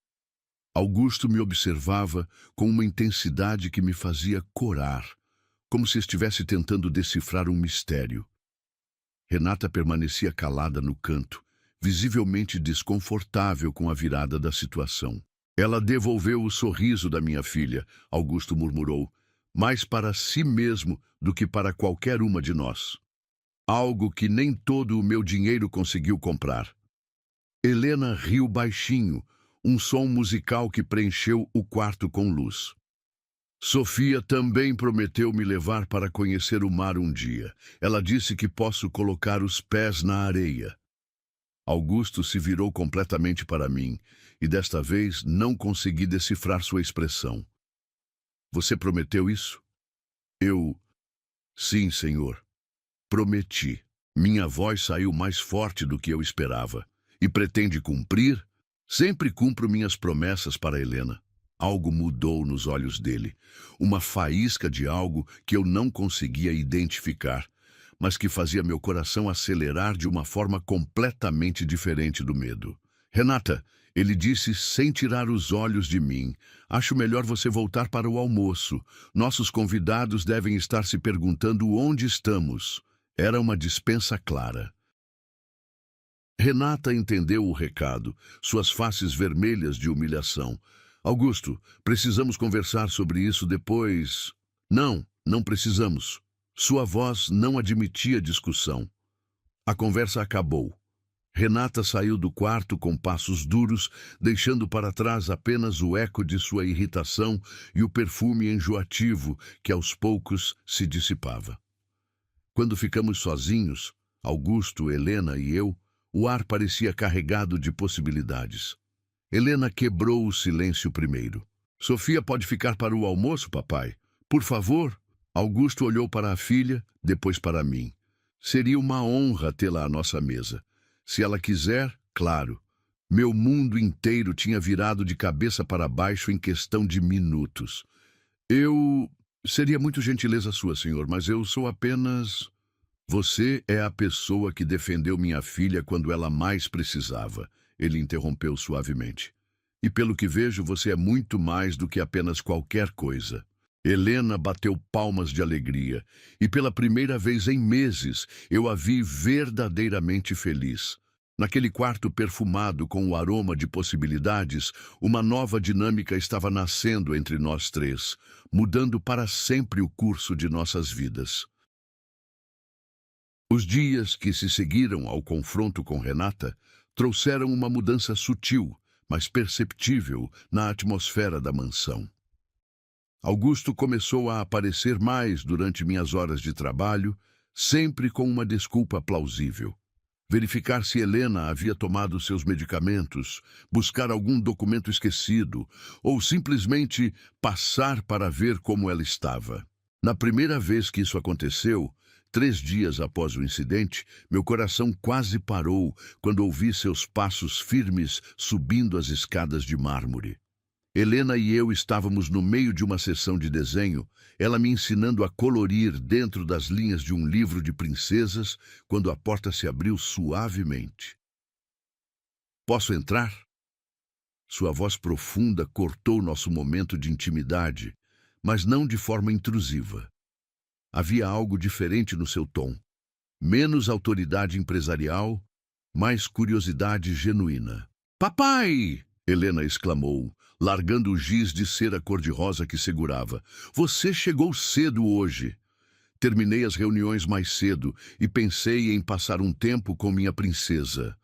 Augusto me observava com uma intensidade que me fazia corar, como se estivesse tentando decifrar um mistério. Renata permanecia calada no canto, visivelmente desconfortável com a virada da situação. Ela devolveu o sorriso da minha filha, Augusto murmurou, mais para si mesmo do que para qualquer uma de nós. Algo que nem todo o meu dinheiro conseguiu comprar. Helena riu baixinho, um som musical que preencheu o quarto com luz. Sofia também prometeu me levar para conhecer o mar um dia. Ela disse que posso colocar os pés na areia. Augusto se virou completamente para mim, e desta vez não consegui decifrar sua expressão. Você prometeu isso? Sim, senhor. Prometi. Minha voz saiu mais forte do que eu esperava. E pretende cumprir? Sempre cumpro minhas promessas para Helena. Algo mudou nos olhos dele. Uma faísca de algo que eu não conseguia identificar, mas que fazia meu coração acelerar de uma forma completamente diferente do medo. Renata, ele disse sem tirar os olhos de mim, acho melhor você voltar para o almoço. Nossos convidados devem estar se perguntando onde estamos. Era uma dispensa clara. Renata entendeu o recado, suas faces vermelhas de humilhação. Augusto, precisamos conversar sobre isso depois. Não precisamos. Sua voz não admitia discussão. A conversa acabou. Renata saiu do quarto com passos duros, deixando para trás apenas o eco de sua irritação e o perfume enjoativo que aos poucos se dissipava. Quando ficamos sozinhos, Augusto, Helena e eu, o ar parecia carregado de possibilidades. Helena quebrou o silêncio primeiro. Sofia pode ficar para o almoço, papai? Por favor? Augusto olhou para a filha, depois para mim. Seria uma honra tê-la à nossa mesa. Se ela quiser, claro. Meu mundo inteiro tinha virado de cabeça para baixo em questão de minutos. Seria muito gentileza sua, senhor, mas eu sou apenas... Você é a pessoa que defendeu minha filha quando ela mais precisava, ele interrompeu suavemente. E pelo que vejo, você é muito mais do que apenas qualquer coisa. Helena bateu palmas de alegria, e pela primeira vez em meses eu a vi verdadeiramente feliz. Naquele quarto perfumado com o aroma de possibilidades, uma nova dinâmica estava nascendo entre nós três, mudando para sempre o curso de nossas vidas. Os dias que se seguiram ao confronto com Renata trouxeram uma mudança sutil, mas perceptível, na atmosfera da mansão. Augusto começou a aparecer mais durante minhas horas de trabalho, sempre com uma desculpa plausível. Verificar se Helena havia tomado seus medicamentos, buscar algum documento esquecido, ou simplesmente passar para ver como ela estava. Na primeira vez que isso aconteceu, 3 dias após o incidente, meu coração quase parou quando ouvi seus passos firmes subindo as escadas de mármore. Helena e eu estávamos no meio de uma sessão de desenho, ela me ensinando a colorir dentro das linhas de um livro de princesas, quando a porta se abriu suavemente. "Posso entrar?" Sua voz profunda cortou nosso momento de intimidade, mas não de forma intrusiva. Havia algo diferente no seu tom. Menos autoridade empresarial, mais curiosidade genuína. "Papai!" Helena exclamou, largando o giz de cera cor-de-rosa que segurava. "Você chegou cedo hoje." Terminei as reuniões mais cedo e pensei em passar um tempo com minha princesa.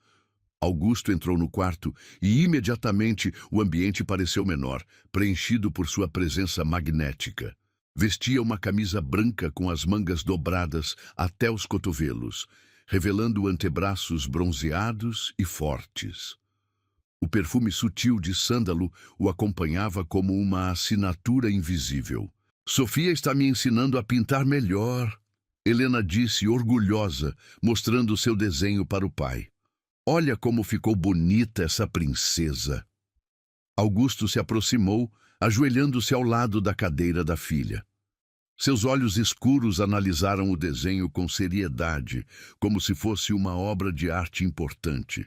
Augusto entrou no quarto e imediatamente o ambiente pareceu menor, preenchido por sua presença magnética. Vestia uma camisa branca com as mangas dobradas até os cotovelos, revelando antebraços bronzeados e fortes. O perfume sutil de sândalo o acompanhava como uma assinatura invisível. "Sofia está me ensinando a pintar melhor", Helena disse orgulhosa, mostrando seu desenho para o pai. "Olha como ficou bonita essa princesa." Augusto se aproximou, ajoelhando-se ao lado da cadeira da filha. Seus olhos escuros analisaram o desenho com seriedade, como se fosse uma obra de arte importante.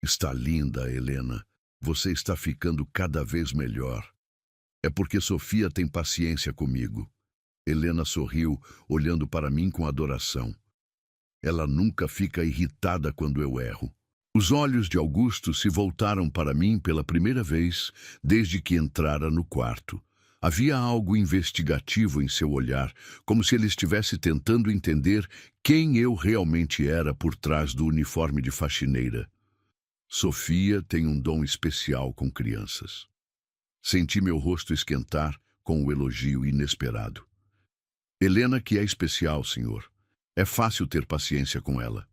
"Está linda, Helena. Você está ficando cada vez melhor. É porque Sofia tem paciência comigo." Helena sorriu, olhando para mim com adoração. "Ela nunca fica irritada quando eu erro." Os olhos de Augusto se voltaram para mim pela primeira vez desde que entrara no quarto. Havia algo investigativo em seu olhar, como se ele estivesse tentando entender quem eu realmente era por trás do uniforme de faxineira. "Sofia tem um dom especial com crianças." Senti meu rosto esquentar com o elogio inesperado. "Helena que é especial, senhor. É fácil ter paciência com ela.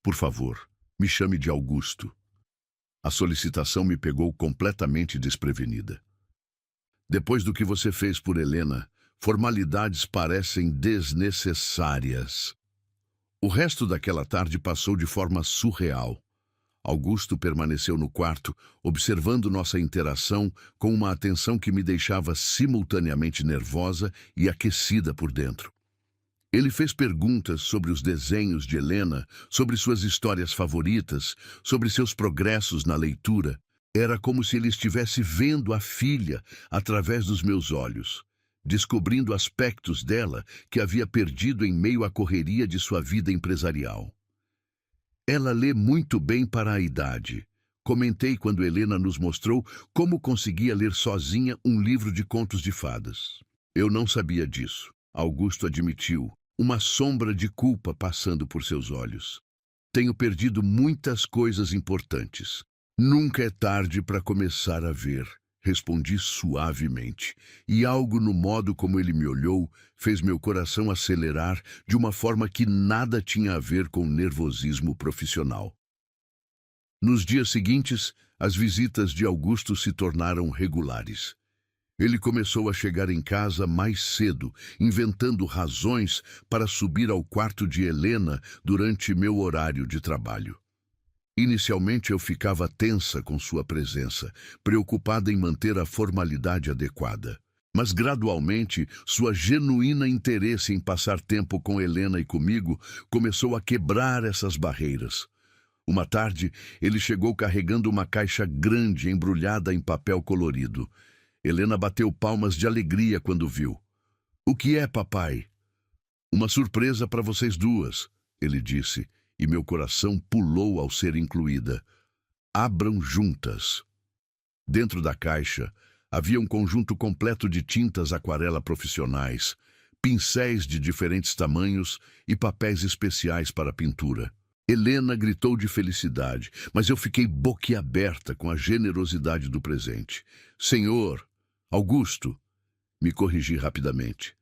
Por favor, me chame de Augusto." A solicitação me pegou completamente desprevenida. "Depois do que você fez por Helena, formalidades parecem desnecessárias." O resto daquela tarde passou de forma surreal. Augusto permaneceu no quarto, observando nossa interação com uma atenção que me deixava simultaneamente nervosa e aquecida por dentro. Ele fez perguntas sobre os desenhos de Helena, sobre suas histórias favoritas, sobre seus progressos na leitura. Era como se ele estivesse vendo a filha através dos meus olhos, descobrindo aspectos dela que havia perdido em meio à correria de sua vida empresarial. "Ela lê muito bem para a idade", comentei quando Helena nos mostrou como conseguia ler sozinha um livro de contos de fadas. "Eu não sabia disso", Augusto admitiu, uma sombra de culpa passando por seus olhos. "Tenho perdido muitas coisas importantes. Nunca é tarde para começar a ver", respondi suavemente, e algo no modo como ele me olhou fez meu coração acelerar de uma forma que nada tinha a ver com nervosismo profissional. Nos dias seguintes, as visitas de Augusto se tornaram regulares. Ele começou a chegar em casa mais cedo, inventando razões para subir ao quarto de Helena durante meu horário de trabalho. Inicialmente eu ficava tensa com sua presença, preocupada em manter a formalidade adequada. Mas gradualmente, sua genuína interesse em passar tempo com Helena e comigo começou a quebrar essas barreiras. Uma tarde, ele chegou carregando uma caixa grande embrulhada em papel colorido. Helena bateu palmas de alegria quando viu. "O que é, papai?" "Uma surpresa para vocês duas", ele disse, e meu coração pulou ao ser incluída. "Abram juntas." Dentro da caixa, havia um conjunto completo de tintas aquarela profissionais, pincéis de diferentes tamanhos e papéis especiais para pintura. Helena gritou de felicidade, mas eu fiquei boquiaberta com a generosidade do presente. Senhor, Augusto, me corrigi rapidamente.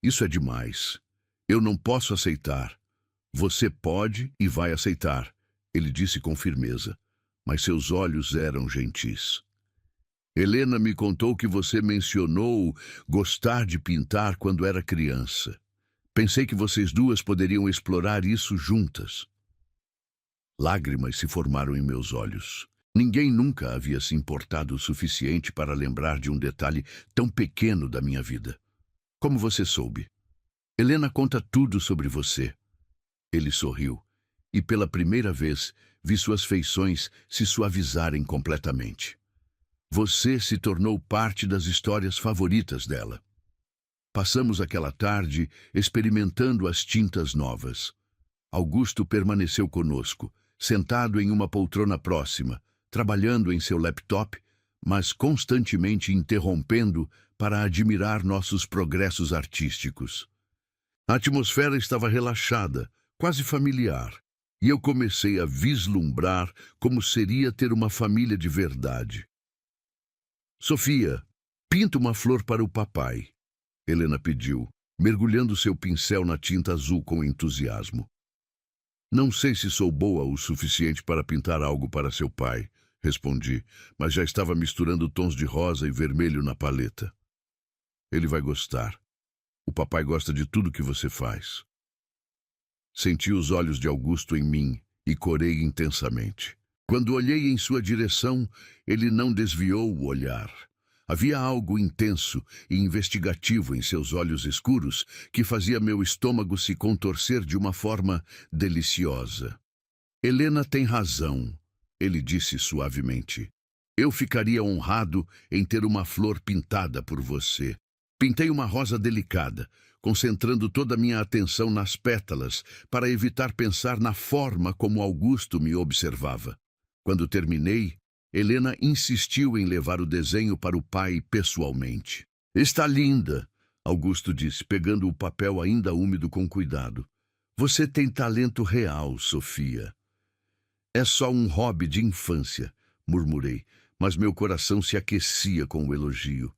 Isso é demais. Eu não posso aceitar. Você pode e vai aceitar, ele disse com firmeza, mas seus olhos eram gentis. Helena me contou que você mencionou gostar de pintar quando era criança. Pensei que vocês duas poderiam explorar isso juntas. Lágrimas se formaram em meus olhos. Ninguém nunca havia se importado o suficiente para lembrar de um detalhe tão pequeno da minha vida. Como você soube? Helena conta tudo sobre você. Ele sorriu, e pela primeira vez vi suas feições se suavizarem completamente. Você se tornou parte das histórias favoritas dela. Passamos aquela tarde experimentando as tintas novas. Augusto permaneceu conosco, sentado em uma poltrona próxima, trabalhando em seu laptop, mas constantemente interrompendo para admirar nossos progressos artísticos. A atmosfera estava relaxada, quase familiar, e eu comecei a vislumbrar como seria ter uma família de verdade. Sofia, pinta uma flor para o papai, Helena pediu, mergulhando seu pincel na tinta azul com entusiasmo. Não sei se sou boa o suficiente para pintar algo para seu pai, respondi, mas já estava misturando tons de rosa e vermelho na paleta. Ele vai gostar. O papai gosta de tudo que você faz. Senti os olhos de Augusto em mim e corei intensamente. Quando olhei em sua direção, ele não desviou o olhar. Havia algo intenso e investigativo em seus olhos escuros que fazia meu estômago se contorcer de uma forma deliciosa. Helena tem razão, ele disse suavemente. Eu ficaria honrado em ter uma flor pintada por você. Pintei uma rosa delicada, concentrando toda a minha atenção nas pétalas para evitar pensar na forma como Augusto me observava. Quando terminei, Helena insistiu em levar o desenho para o pai pessoalmente. Está linda, Augusto disse, pegando o papel ainda úmido com cuidado. Você tem talento real, Sofia. É só um hobby de infância, murmurei, mas meu coração se aquecia com o elogio.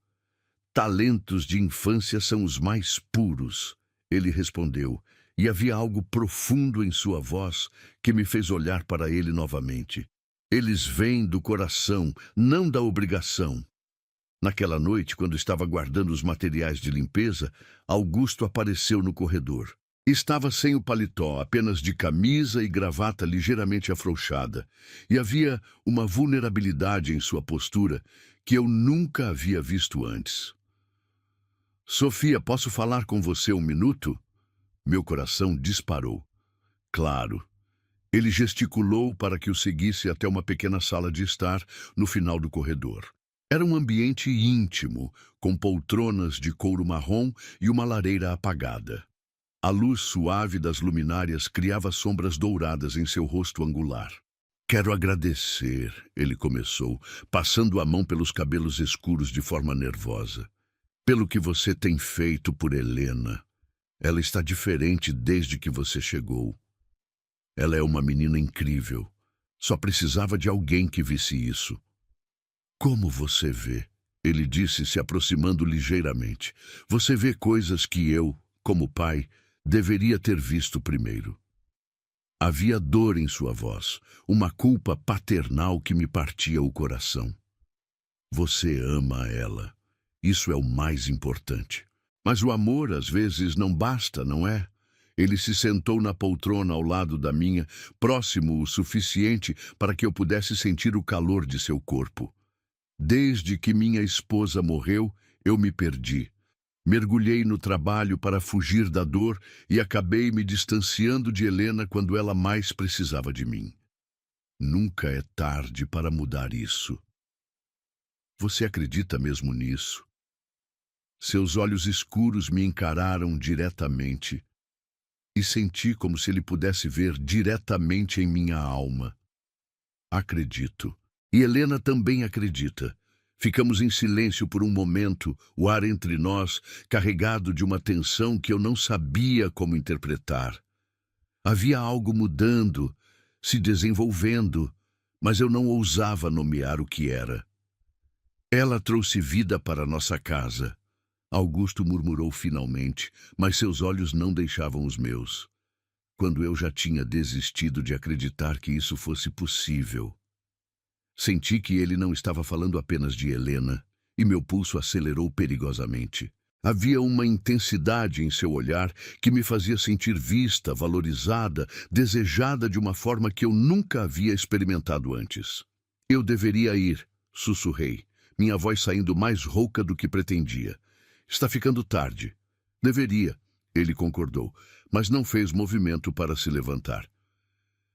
Talentos de infância são os mais puros, ele respondeu, e havia algo profundo em sua voz que me fez olhar para ele novamente. Eles vêm do coração, não da obrigação. Naquela noite, quando estava guardando os materiais de limpeza, Augusto apareceu no corredor. Estava sem o paletó, apenas de camisa e gravata ligeiramente afrouxada, e havia uma vulnerabilidade em sua postura que eu nunca havia visto antes. Sofia, posso falar com você um minuto? Meu coração disparou. Claro. Ele gesticulou para que o seguisse até uma pequena sala de estar no final do corredor. Era um ambiente íntimo, com poltronas de couro marrom e uma lareira apagada. A luz suave das luminárias criava sombras douradas em seu rosto angular. Quero agradecer, ele começou, passando a mão pelos cabelos escuros de forma nervosa. Pelo que você tem feito por Helena. Ela está diferente desde que você chegou. Ela é uma menina incrível. Só precisava de alguém que visse isso. Como você vê? Ele disse, se aproximando ligeiramente. Você vê coisas que eu, como pai, deveria ter visto primeiro. Havia dor em sua voz, uma culpa paternal que me partia o coração. Você ama ela. Isso é o mais importante. Mas o amor, às vezes, não basta, não é? Ele se sentou na poltrona ao lado da minha, próximo o suficiente para que eu pudesse sentir o calor de seu corpo. Desde que minha esposa morreu, eu me perdi. Mergulhei no trabalho para fugir da dor e acabei me distanciando de Helena quando ela mais precisava de mim. Nunca é tarde para mudar isso. Você acredita mesmo nisso? Seus olhos escuros me encararam diretamente e senti como se ele pudesse ver diretamente em minha alma. Acredito. E Helena também acredita. Ficamos em silêncio por um momento, o ar entre nós carregado de uma tensão que eu não sabia como interpretar. Havia algo mudando, se desenvolvendo, mas eu não ousava nomear o que era. Ela trouxe vida para nossa casa. Augusto murmurou finalmente, mas seus olhos não deixavam os meus, quando eu já tinha desistido de acreditar que isso fosse possível. Senti que ele não estava falando apenas de Helena, e meu pulso acelerou perigosamente. Havia uma intensidade em seu olhar que me fazia sentir vista, valorizada, desejada de uma forma que eu nunca havia experimentado antes. Eu deveria ir, sussurrei, minha voz saindo mais rouca do que pretendia. Está ficando tarde. Deveria, ele concordou, mas não fez movimento para se levantar.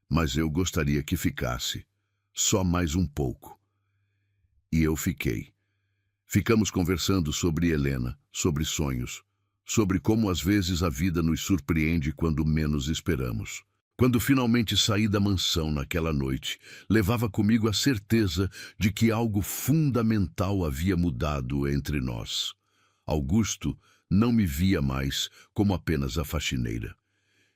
Mas eu gostaria que ficasse. Só mais um pouco. E eu fiquei. Ficamos conversando sobre Helena, sobre sonhos, sobre como às vezes a vida nos surpreende quando menos esperamos. Quando finalmente saí da mansão naquela noite, levava comigo a certeza de que algo fundamental havia mudado entre nós. Augusto não me via mais como apenas a faxineira.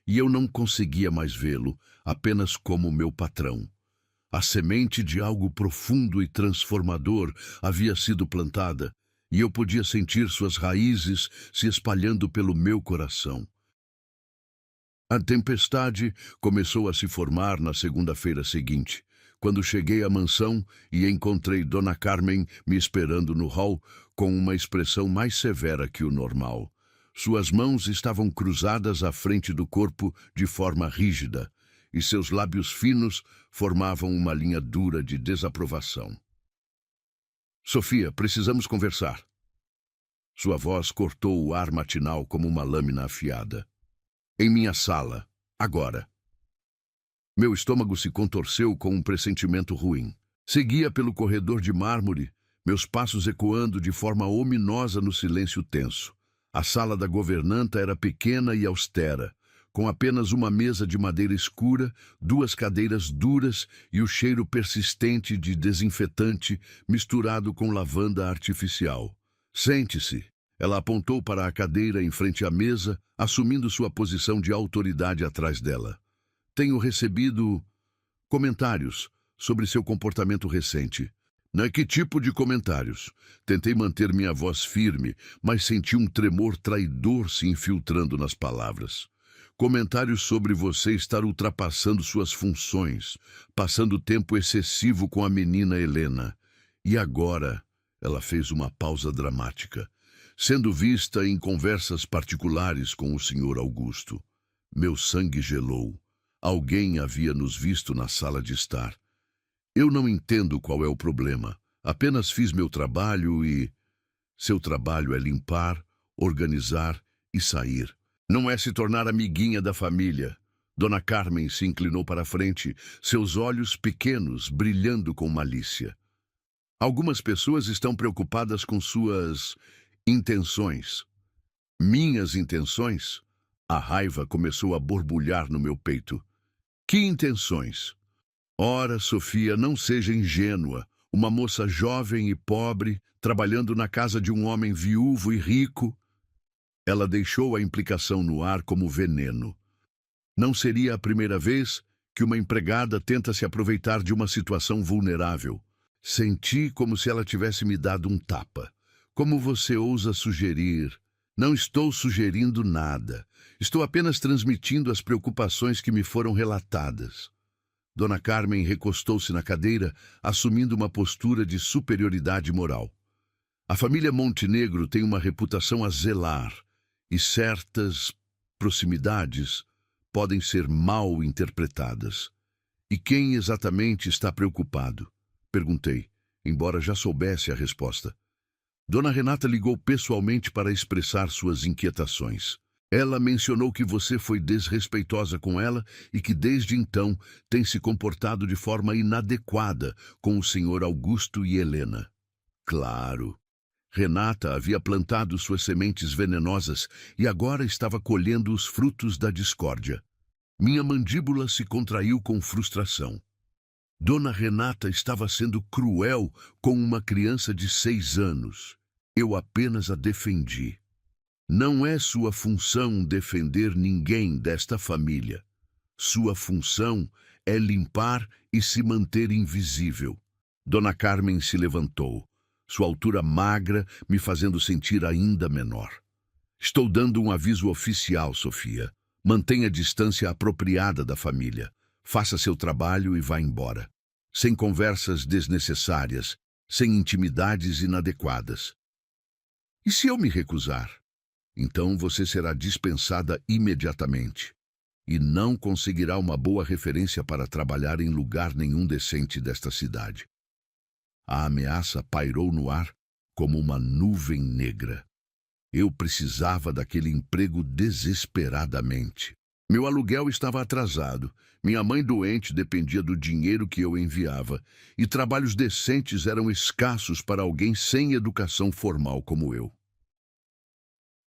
E eu não conseguia mais vê-lo apenas como meu patrão. A semente de algo profundo e transformador havia sido plantada, e eu podia sentir suas raízes se espalhando pelo meu coração. A tempestade começou a se formar na segunda-feira seguinte, quando cheguei à mansão e encontrei Dona Carmen me esperando no hall com uma expressão mais severa que o normal. Suas mãos estavam cruzadas à frente do corpo de forma rígida, e seus lábios finos formavam uma linha dura de desaprovação. Sofia, precisamos conversar. Sua voz cortou o ar matinal como uma lâmina afiada. Em minha sala, agora. Meu estômago se contorceu com um pressentimento ruim. Seguia pelo corredor de mármore, meus passos ecoando de forma ominosa no silêncio tenso. A sala da governanta era pequena e austera, com apenas uma mesa de madeira escura, duas cadeiras duras e o cheiro persistente de desinfetante misturado com lavanda artificial. Sente-se. Ela apontou para a cadeira em frente à mesa, assumindo sua posição de autoridade atrás dela. Tenho recebido comentários sobre seu comportamento recente. Que tipo de comentários? Tentei manter minha voz firme, mas senti um tremor traidor se infiltrando nas palavras. Comentários sobre você estar ultrapassando suas funções, passando tempo excessivo com a menina Helena. E agora, ela fez uma pausa dramática, sendo vista em conversas particulares com o Sr. Augusto. Meu sangue gelou. Alguém havia nos visto na sala de estar. Eu não entendo qual é o problema. Apenas fiz meu trabalho e... Seu trabalho é limpar, organizar e sair. Não é se tornar amiguinha da família. Dona Carmen se inclinou para a frente, seus olhos pequenos brilhando com malícia. Algumas pessoas estão preocupadas com suas intenções. Minhas intenções? A raiva começou a borbulhar no meu peito. Que intenções? Ora, Sofia, não seja ingênua. Uma moça jovem e pobre, trabalhando na casa de um homem viúvo e rico. Ela deixou a implicação no ar como veneno. Não seria a primeira vez que uma empregada tenta se aproveitar de uma situação vulnerável. Senti como se ela tivesse me dado um tapa. Como você ousa sugerir? Não estou sugerindo nada. Estou apenas transmitindo as preocupações que me foram relatadas. Dona Carmen recostou-se na cadeira, assumindo uma postura de superioridade moral. A família Montenegro tem uma reputação a zelar, e certas proximidades podem ser mal interpretadas. E quem exatamente está preocupado? Perguntei, embora já soubesse a resposta. Dona Renata ligou pessoalmente para expressar suas inquietações. Ela mencionou que você foi desrespeitosa com ela e que desde então tem se comportado de forma inadequada com o Sr. Augusto e Helena. Claro. Renata havia plantado suas sementes venenosas e agora estava colhendo os frutos da discórdia. Minha mandíbula se contraiu com frustração. Dona Renata estava sendo cruel com uma criança de 6 anos. Eu apenas a defendi. Não é sua função defender ninguém desta família. Sua função é limpar e se manter invisível. Dona Carmen se levantou, sua altura magra me fazendo sentir ainda menor. Estou dando um aviso oficial, Sofia. Mantenha a distância apropriada da família. Faça seu trabalho e vá embora. Sem conversas desnecessárias, sem intimidades inadequadas. E se eu me recusar? Então você será dispensada imediatamente. E não conseguirá uma boa referência para trabalhar em lugar nenhum decente desta cidade. A ameaça pairou no ar como uma nuvem negra. Eu precisava daquele emprego desesperadamente. Meu aluguel estava atrasado, minha mãe doente dependia do dinheiro que eu enviava, e trabalhos decentes eram escassos para alguém sem educação formal como eu.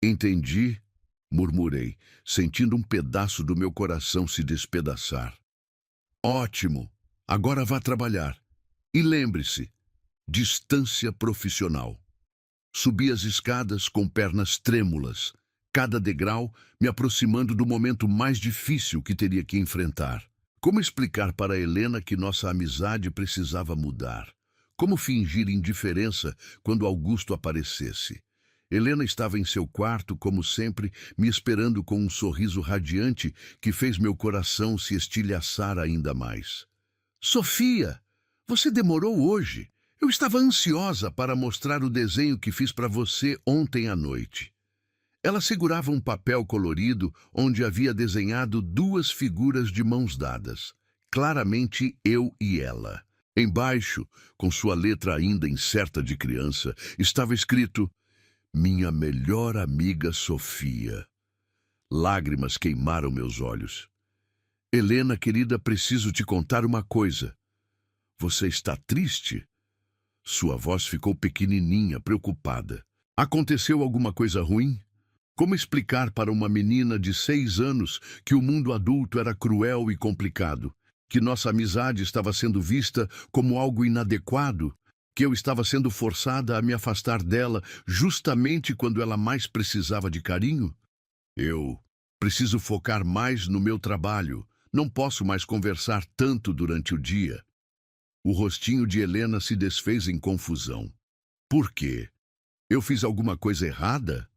Entendi, murmurei, sentindo um pedaço do meu coração se despedaçar. Ótimo, agora vá trabalhar. E lembre-se, distância profissional. Subi as escadas com pernas trêmulas, cada degrau me aproximando do momento mais difícil que teria que enfrentar. Como explicar para Helena que nossa amizade precisava mudar? Como fingir indiferença quando Augusto aparecesse? Helena estava em seu quarto, como sempre, me esperando com um sorriso radiante que fez meu coração se estilhaçar ainda mais. Sofia, você demorou hoje. Eu estava ansiosa para mostrar o desenho que fiz para você ontem à noite. Ela segurava um papel colorido onde havia desenhado duas figuras de mãos dadas, claramente eu e ela. Embaixo, com sua letra ainda incerta de criança, estava escrito: Minha melhor amiga Sofia. Lágrimas queimaram meus olhos. Helena, querida, preciso te contar uma coisa. Você está triste? Sua voz ficou pequenininha, preocupada. Aconteceu alguma coisa ruim? Como explicar para uma menina de 6 anos que o mundo adulto era cruel e complicado? Que nossa amizade estava sendo vista como algo inadequado? Que eu estava sendo forçada a me afastar dela justamente quando ela mais precisava de carinho? Eu preciso focar mais no meu trabalho. Não posso mais conversar tanto durante o dia. O rostinho de Helena se desfez em confusão. Por quê? Eu fiz alguma coisa errada?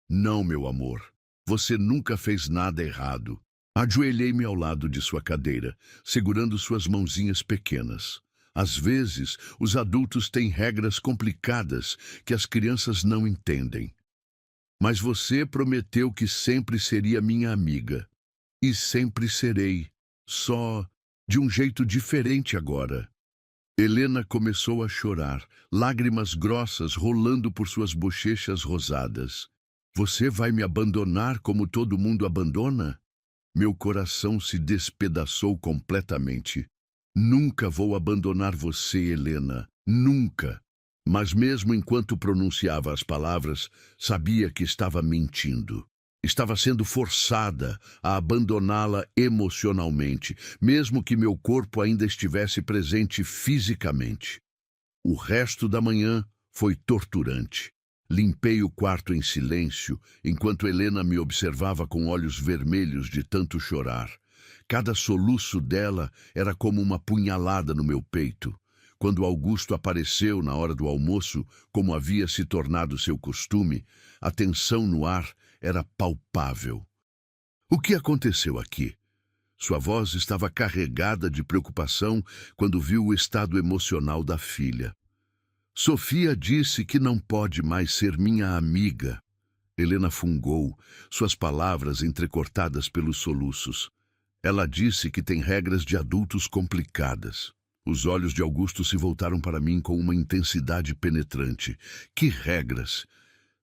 Não, meu amor. Você nunca fez nada errado. Ajoelhei-me ao lado de sua cadeira, segurando suas mãozinhas pequenas. Às vezes, os adultos têm regras complicadas que as crianças não entendem. Mas você prometeu que sempre seria minha amiga. E sempre serei. Só de um jeito diferente agora. Helena começou a chorar, lágrimas grossas rolando por suas bochechas rosadas. Você vai me abandonar como todo mundo abandona? Meu coração se despedaçou completamente. Nunca vou abandonar você, Helena. Nunca. Mas mesmo enquanto pronunciava as palavras, sabia que estava mentindo. Estava sendo forçada a abandoná-la emocionalmente, mesmo que meu corpo ainda estivesse presente fisicamente. O resto da manhã foi torturante. Limpei o quarto em silêncio, enquanto Helena me observava com olhos vermelhos de tanto chorar. Cada soluço dela era como uma punhalada no meu peito. Quando Augusto apareceu na hora do almoço, como havia se tornado seu costume, a tensão no ar era palpável. O que aconteceu aqui? Sua voz estava carregada de preocupação quando viu o estado emocional da filha. Sofia disse que não pode mais ser minha amiga. Helena fungou, suas palavras entrecortadas pelos soluços. Ela disse que tem regras de adultos complicadas. Os olhos de Augusto se voltaram para mim com uma intensidade penetrante. Que regras?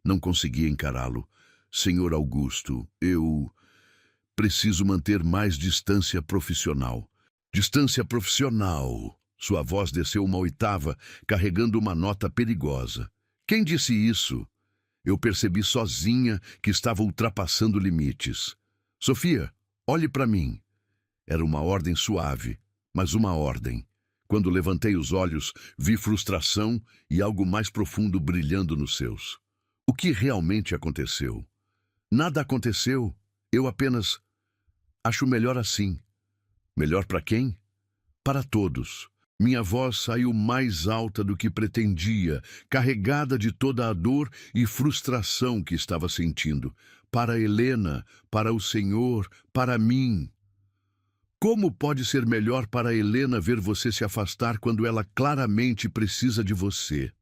Não conseguia encará-lo. Senhor Augusto, eu preciso manter mais distância profissional. Distância profissional. Sua voz desceu uma oitava, carregando uma nota perigosa. Quem disse isso? Eu percebi sozinha que estava ultrapassando limites. Sofia, olhe para mim. Era uma ordem suave, mas uma ordem. Quando levantei os olhos, vi frustração e algo mais profundo brilhando nos seus. O que realmente aconteceu? Nada aconteceu. Eu apenas acho melhor assim. Melhor para quem? Para todos. Minha voz saiu mais alta do que pretendia, carregada de toda a dor e frustração que estava sentindo. Para Helena, para o Senhor, para mim. Como pode ser melhor para Helena ver você se afastar quando ela claramente precisa de você?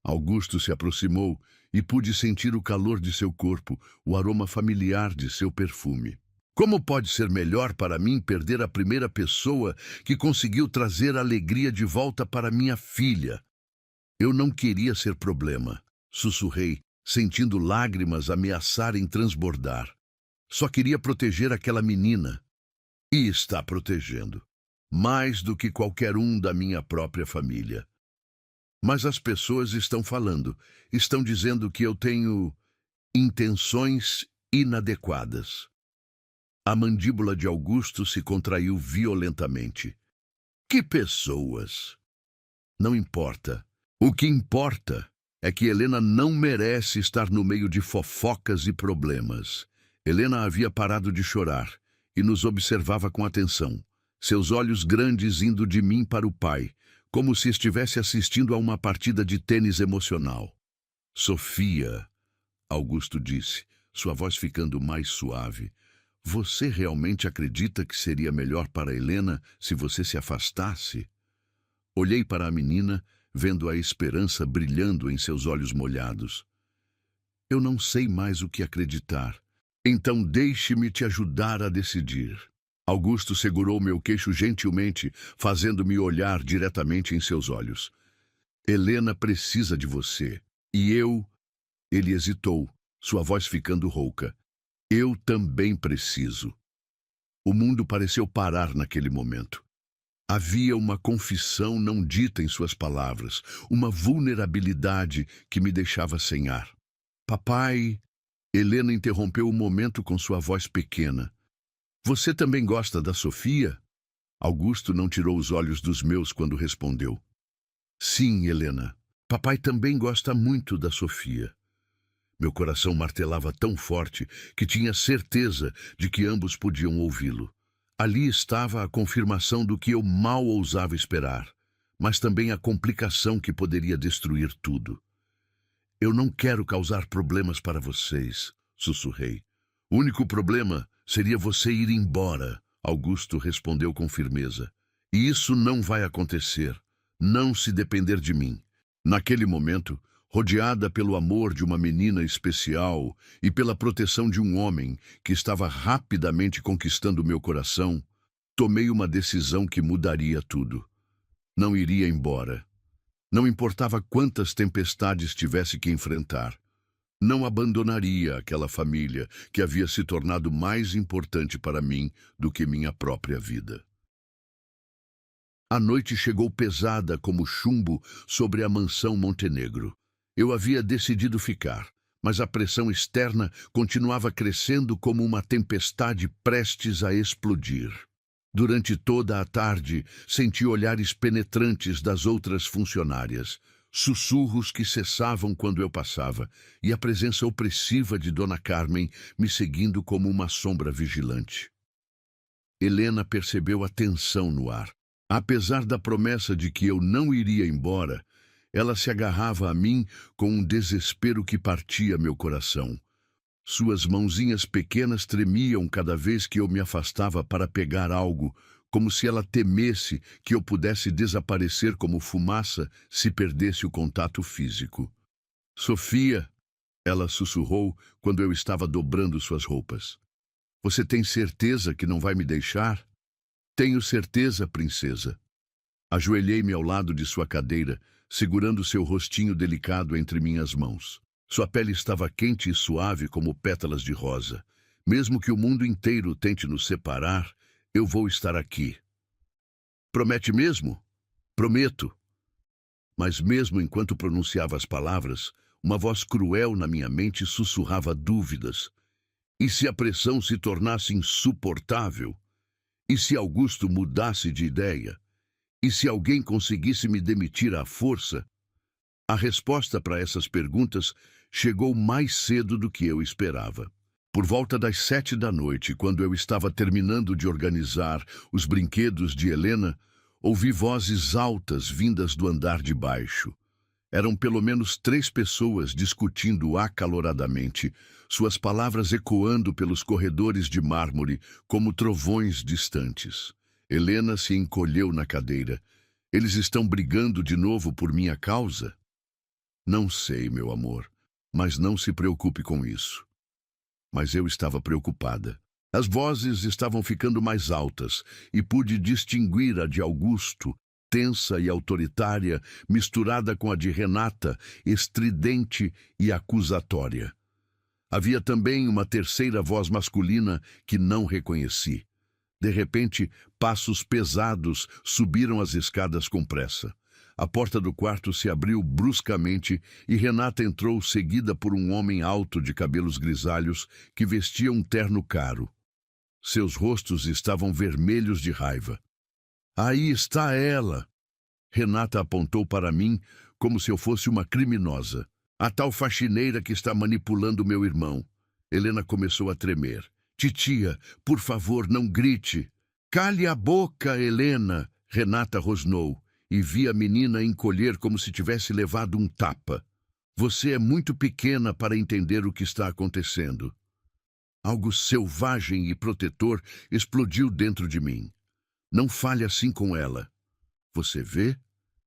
Augusto se aproximou e pude sentir o calor de seu corpo, o aroma familiar de seu perfume. Como pode ser melhor para mim perder a primeira pessoa que conseguiu trazer alegria de volta para minha filha? Eu não queria ser problema, sussurrei, sentindo lágrimas ameaçarem transbordar. Só queria proteger aquela menina. E está protegendo. Mais do que qualquer um da minha própria família. Mas as pessoas estão falando, estão dizendo que eu tenho intenções inadequadas. A mandíbula de Augusto se contraiu violentamente. Que pessoas? Não importa. O que importa é que Helena não merece estar no meio de fofocas e problemas. Helena havia parado de chorar e nos observava com atenção, seus olhos grandes indo de mim para o pai, como se estivesse assistindo a uma partida de tênis emocional. Sofia, Augusto disse, sua voz ficando mais suave, você realmente acredita que seria melhor para Helena se você se afastasse? Olhei para a menina, vendo a esperança brilhando em seus olhos molhados. Eu não sei mais o que acreditar. Então deixe-me te ajudar a decidir. Augusto segurou meu queixo gentilmente, fazendo-me olhar diretamente em seus olhos. Helena precisa de você. E eu... Ele hesitou, sua voz ficando rouca. Eu também preciso. O mundo pareceu parar naquele momento. Havia uma confissão não dita em suas palavras, uma vulnerabilidade que me deixava sem ar. Papai... Helena interrompeu o momento com sua voz pequena. Você também gosta da Sofia? Augusto não tirou os olhos dos meus quando respondeu. Sim, Helena. Papai também gosta muito da Sofia. Meu coração martelava tão forte que tinha certeza de que ambos podiam ouvi-lo. Ali estava a confirmação do que eu mal ousava esperar, mas também a complicação que poderia destruir tudo. Eu não quero causar problemas para vocês, sussurrei. O único problema seria você ir embora, Augusto respondeu com firmeza. E isso não vai acontecer, não se depender de mim. Naquele momento, rodeada pelo amor de uma menina especial e pela proteção de um homem que estava rapidamente conquistando meu coração, tomei uma decisão que mudaria tudo. Não iria embora. Não importava quantas tempestades tivesse que enfrentar. Não abandonaria aquela família que havia se tornado mais importante para mim do que minha própria vida. A noite chegou pesada como chumbo sobre a mansão Montenegro. Eu havia decidido ficar, mas a pressão externa continuava crescendo como uma tempestade prestes a explodir. Durante toda a tarde, senti olhares penetrantes das outras funcionárias, sussurros que cessavam quando eu passava, e a presença opressiva de Dona Carmen me seguindo como uma sombra vigilante. Helena percebeu a tensão no ar. Apesar da promessa de que eu não iria embora, ela se agarrava a mim com um desespero que partia meu coração. Suas mãozinhas pequenas tremiam cada vez que eu me afastava para pegar algo, como se ela temesse que eu pudesse desaparecer como fumaça se perdesse o contato físico. Sofia, ela sussurrou quando eu estava dobrando suas roupas. Você tem certeza que não vai me deixar? Tenho certeza, princesa. Ajoelhei-me ao lado de sua cadeira, segurando seu rostinho delicado entre minhas mãos. Sua pele estava quente e suave como pétalas de rosa. Mesmo que o mundo inteiro tente nos separar, eu vou estar aqui. Promete mesmo? Prometo. Mas mesmo enquanto pronunciava as palavras, uma voz cruel na minha mente sussurrava dúvidas. E se a pressão se tornasse insuportável? E se Augusto mudasse de ideia? E se alguém conseguisse me demitir à força? A resposta para essas perguntas chegou mais cedo do que eu esperava. Por volta das 7 da noite, quando eu estava terminando de organizar os brinquedos de Helena, ouvi vozes altas vindas do andar de baixo. Eram pelo menos 3 pessoas discutindo acaloradamente, suas palavras ecoando pelos corredores de mármore como trovões distantes. Helena se encolheu na cadeira. Eles estão brigando de novo por minha causa? Não sei, meu amor, mas não se preocupe com isso. Mas eu estava preocupada. As vozes estavam ficando mais altas e pude distinguir a de Augusto, tensa e autoritária, misturada com a de Renata, estridente e acusatória. Havia também uma terceira voz masculina que não reconheci. De repente, passos pesados subiram as escadas com pressa. A porta do quarto se abriu bruscamente e Renata entrou seguida por um homem alto de cabelos grisalhos que vestia um terno caro. Seus rostos estavam vermelhos de raiva. Aí está ela! Renata apontou para mim como se eu fosse uma criminosa. A tal faxineira que está manipulando meu irmão. Helena começou a tremer. Titia, por favor, não grite. Cale a boca, Helena! Renata rosnou e vi a menina encolher como se tivesse levado um tapa. Você é muito pequena para entender o que está acontecendo. Algo selvagem e protetor explodiu dentro de mim. Não fale assim com ela. Você vê?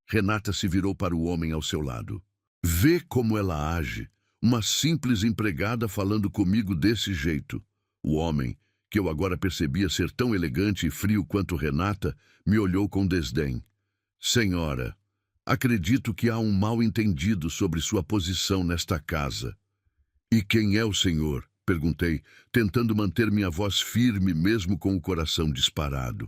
Renata se virou para o homem ao seu lado. Vê como ela age. Uma simples empregada falando comigo desse jeito. O homem, que eu agora percebia ser tão elegante e frio quanto Renata, me olhou com desdém. Senhora, acredito que há um mal-entendido sobre sua posição nesta casa. E quem é o senhor? Perguntei, tentando manter minha voz firme mesmo com o coração disparado.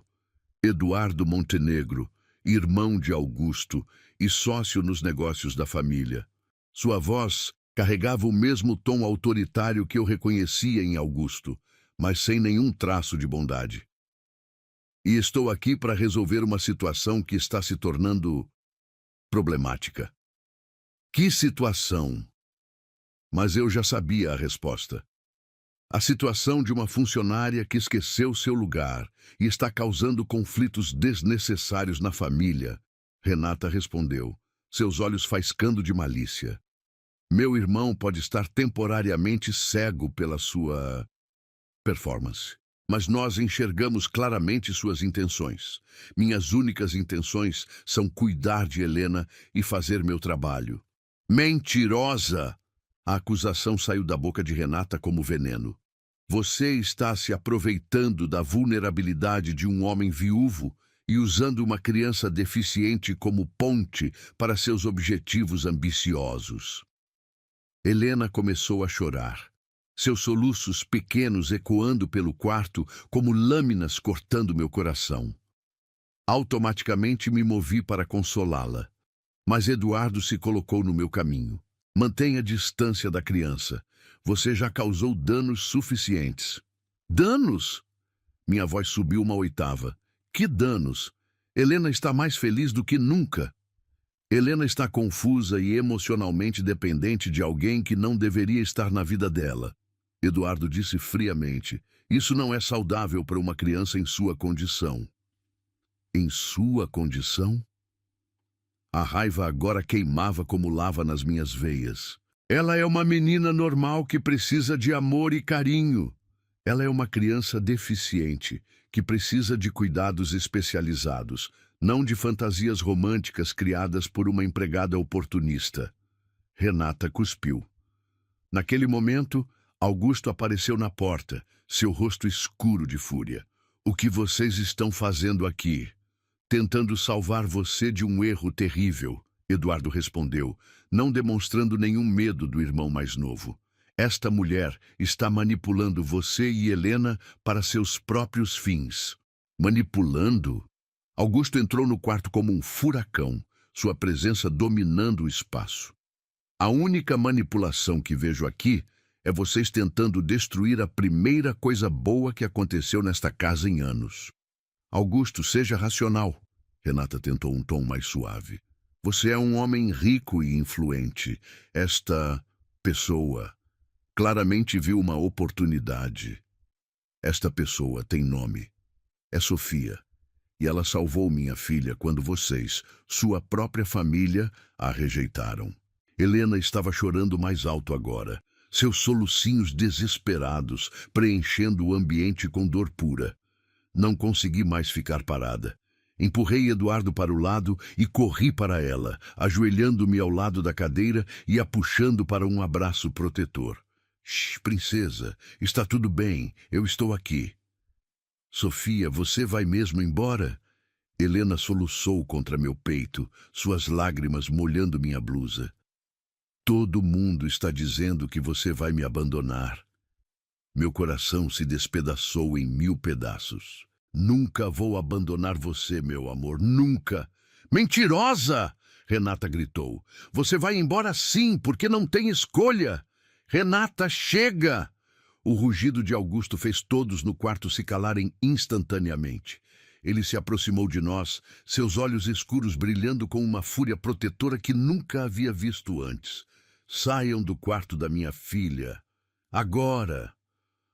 Eduardo Montenegro, irmão de Augusto e sócio nos negócios da família. Sua voz carregava o mesmo tom autoritário que eu reconhecia em Augusto, mas sem nenhum traço de bondade. E estou aqui para resolver uma situação que está se tornando problemática. Que situação? Mas eu já sabia a resposta. A situação de uma funcionária que esqueceu seu lugar e está causando conflitos desnecessários na família. Renata respondeu, seus olhos faiscando de malícia. Meu irmão pode estar temporariamente cego pela sua performance, mas nós enxergamos claramente suas intenções. Minhas únicas intenções são cuidar de Helena e fazer meu trabalho. Mentirosa! A acusação saiu da boca de Renata como veneno. Você está se aproveitando da vulnerabilidade de um homem viúvo e usando uma criança deficiente como ponte para seus objetivos ambiciosos. Helena começou a chorar, seus soluços pequenos ecoando pelo quarto como lâminas cortando meu coração. Automaticamente me movi para consolá-la, mas Eduardo se colocou no meu caminho. Mantenha distância da criança. Você já causou danos suficientes. Danos? Minha voz subiu uma oitava. Que danos? Helena está mais feliz do que nunca. Helena está confusa e emocionalmente dependente de alguém que não deveria estar na vida dela. Eduardo disse friamente. Isso não é saudável para uma criança em sua condição. Em sua condição? A raiva agora queimava como lava nas minhas veias. Ela é uma menina normal que precisa de amor e carinho. Ela é uma criança deficiente, que precisa de cuidados especializados, não de fantasias românticas criadas por uma empregada oportunista. Renata cuspiu. Naquele momento, Augusto apareceu na porta, seu rosto escuro de fúria. O que vocês estão fazendo aqui? Tentando salvar você de um erro terrível, Eduardo respondeu, não demonstrando nenhum medo do irmão mais novo. Esta mulher está manipulando você e Helena para seus próprios fins. Manipulando? Augusto entrou no quarto como um furacão, sua presença dominando o espaço. A única manipulação que vejo aqui é vocês tentando destruir a primeira coisa boa que aconteceu nesta casa em anos. Augusto, seja racional. Renata tentou um tom mais suave. Você é um homem rico e influente. Esta pessoa Claramente viu uma oportunidade. Esta pessoa tem nome. É Sofia. E ela salvou minha filha quando vocês, sua própria família, a rejeitaram. Helena estava chorando mais alto agora, seus solucinhos desesperados, preenchendo o ambiente com dor pura. Não consegui mais ficar parada. Empurrei Eduardo para o lado e corri para ela, ajoelhando-me ao lado da cadeira e a puxando para um abraço protetor. Shh, princesa, está tudo bem, eu estou aqui. Sofia, você vai mesmo embora? Helena soluçou contra meu peito, suas lágrimas molhando minha blusa. Todo mundo está dizendo que você vai me abandonar. Meu coração se despedaçou em 1000 pedaços. Nunca vou abandonar você, meu amor, nunca. Mentirosa! Renata gritou. Você vai embora sim, porque não tem escolha. Renata, chega! O rugido de Augusto fez todos no quarto se calarem instantaneamente. Ele se aproximou de nós, seus olhos escuros brilhando com uma fúria protetora que nunca havia visto antes. Saiam do quarto da minha filha. Agora!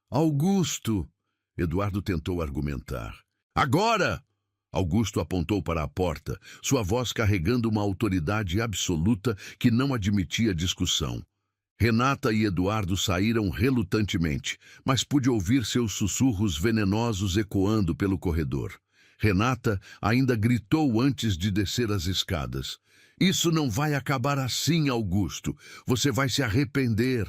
Augusto! Eduardo tentou argumentar. Agora! Augusto apontou para a porta, sua voz carregando uma autoridade absoluta que não admitia discussão. Renata e Eduardo saíram relutantemente, mas pude ouvir seus sussurros venenosos ecoando pelo corredor. Renata ainda gritou antes de descer as escadas. Isso não vai acabar assim, Augusto. Você vai se arrepender.